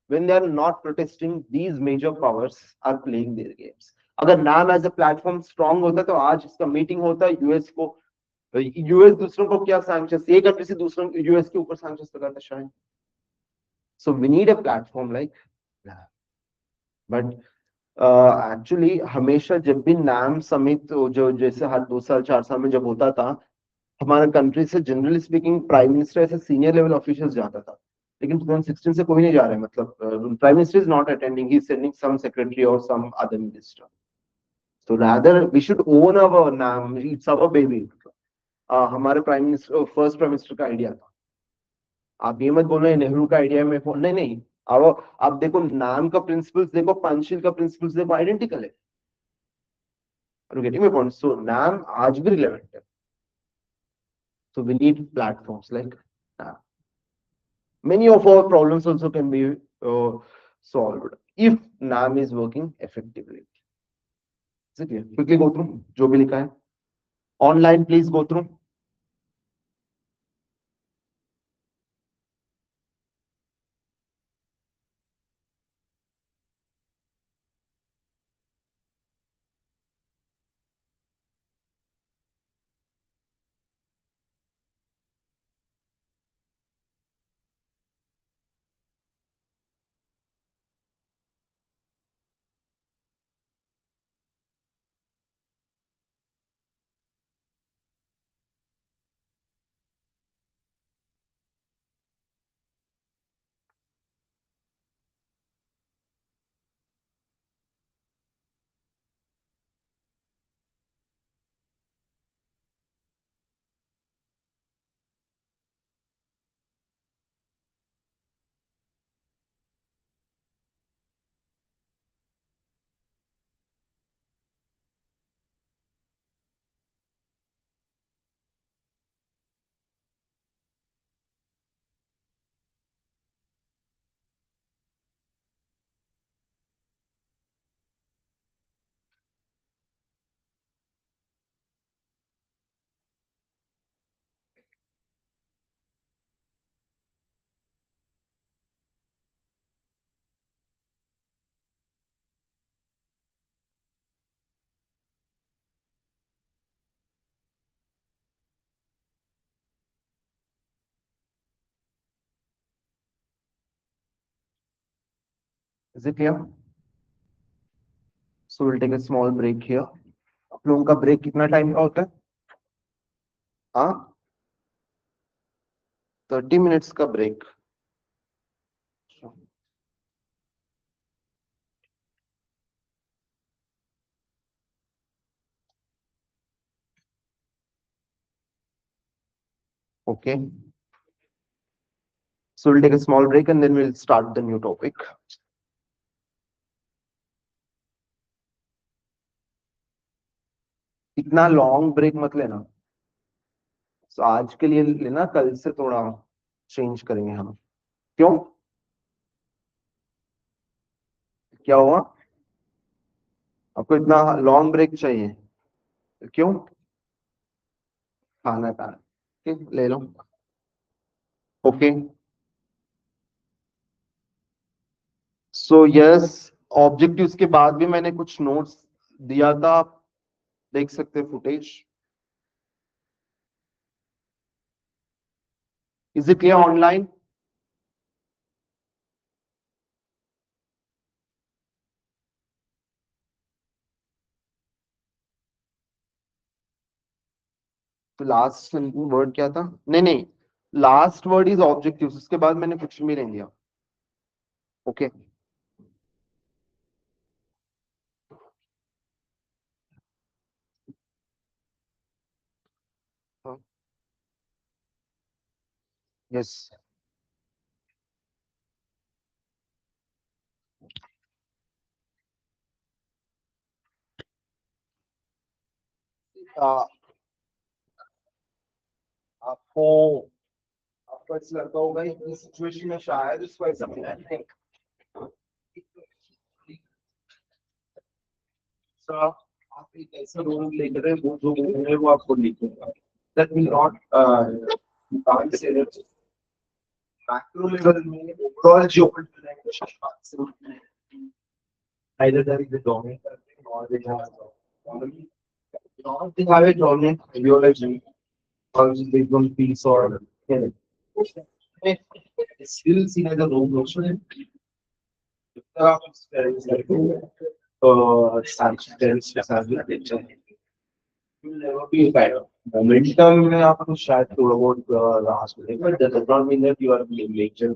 when they are not protesting, these major powers are playing their games. अगर नाम एज ए प्लेटफॉर्म स्ट्रांग होता तो आज इसका मीटिंग होता यूएस को. यूएस दूसरों को क्या सैंक्शंस, एक कंट्री से दूसरों यूएस के ऊपर सैंक्शंस लगाता शायद. So we need a platform like. But actually हमेशा जब भी नाम समिट जो जैसे हर 2 साल 4 साल में जब होता था, हमारे कंट्री से जनरली स्पीकिंग प्राइम मिनिस्टर ऐसे सीनियर लेवल ऑफिशियल्स जाता था. लेकिन 2016 से कोई नहीं जा रहा है. मतलब prime minister is not attending, he is sending some secretary और some other minister. So rather we should own our NAM, it's our baby. हमारे prime minister, first prime minister का आइडिया था. आप ये मत बोलो नेहरू का आइडिया में फोन, नहीं नहीं. अब आप देखो नाम का प्रिंसिपल्स देखो, पंचशील का प्रिंसिपल्स देखो, आइडेंटिकल है. Getting my point. सो नाम आज भी रिलेवेंट है. So we need platforms like many of our problems also can be solved if NAM is working effectively. Okay, quickly go through जो भी लिखा है. Online please go through. Is it clear? So we'll take a small break here. आप लोगों का break कितना time का होता है? हाँ, 30 मिनट्स का break. Okay. So we'll take a small break and then we'll start the new topic. इतना लॉन्ग ब्रेक मत लेना. तो आज के लिए लेना, कल से थोड़ा चेंज करेंगे हम. क्यों? क्या हुआ? आपको इतना लॉन्ग ब्रेक चाहिए? क्यों? खाना खाना. ठीक, ले लो. ओके. सो यस, ऑब्जेक्टिव्स के बाद भी मैंने कुछ नोट्स दिया था, आप देख सकते हैं footage. Is it clear online? तो लास्ट वर्ड क्या था? नहीं नहीं, लास्ट वर्ड इज ऑब्जेक्टिव्स, उसके बाद मैंने कुछ भी नहीं दिया. ओके. यस. आपको आपको ऐसा लगता होगा इस सिचुएशन में शायद इसको ऐसा मिला नहीं. सर, आप एक ऐसा रोल लेकर हैं, वो जो रोल है वो आपको लिखूंगा. That will not can't say that macro level में overall geopolitical language. Either there is a dominant country or they have economy. Or they have a dominant ideology or they don't peace or anything. It's still seen as a role motion. Sanctions, will never be kind of momentum में आपको शायद थोड़ा बहुत राहत मिलेगा, but that does not mean that you are being major.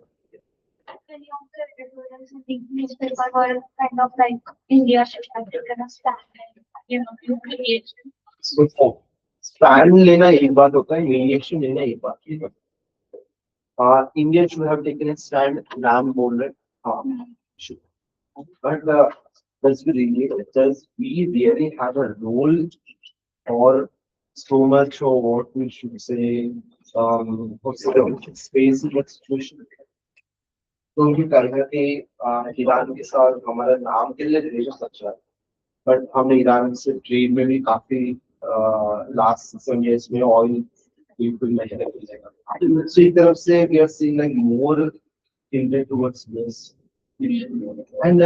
Newspaper were kind of like India should have taken a stand, you create. So, stand लेना एक बात होता है, reaction लेना एक बात होता है. India should have taken a stand. नाम बोल रहे, हाँ, should. But does we really have a role or so much or what we should say, what's the space in that situation? तो उनकी करके ईरान के साथ हमारा नाम के लिए रिलेशन अच्छा है, बट हमने ईरान से ट्रेड में भी काफी लास्ट 6 years में ऑयल बिल्कुल नहीं लगा. So एक तरफ से we are seeing like more tended towards this, and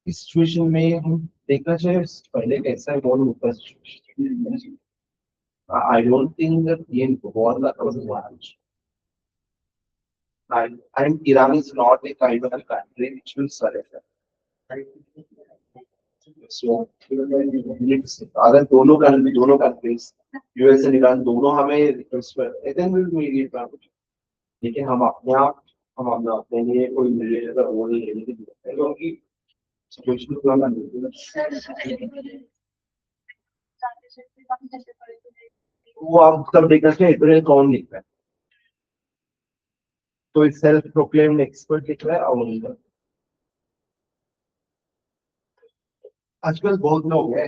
इस सिचुएशन में हम देखना चाहिए पहले कैसा इवॉल्व होता है. I don't think that in war that was much. And Iran is not a kind of a country which will surrender. So अगर दोनों countries US and ईरान दोनों हमें रिक्वेस्ट करते हैं then we will make it happen. लेकिन हम अपने लिए कोई मिलियन का रोल लेने की जरूरत है, क्योंकि सिचुएशन को हम वो आप सब देखना चाहिए इतने कौन लिख रहा है. तो एक सेल्फ प्रोक्लेम्ड एक्सपर्ट लिख रहा है और आजकल बहुत लोग हैं.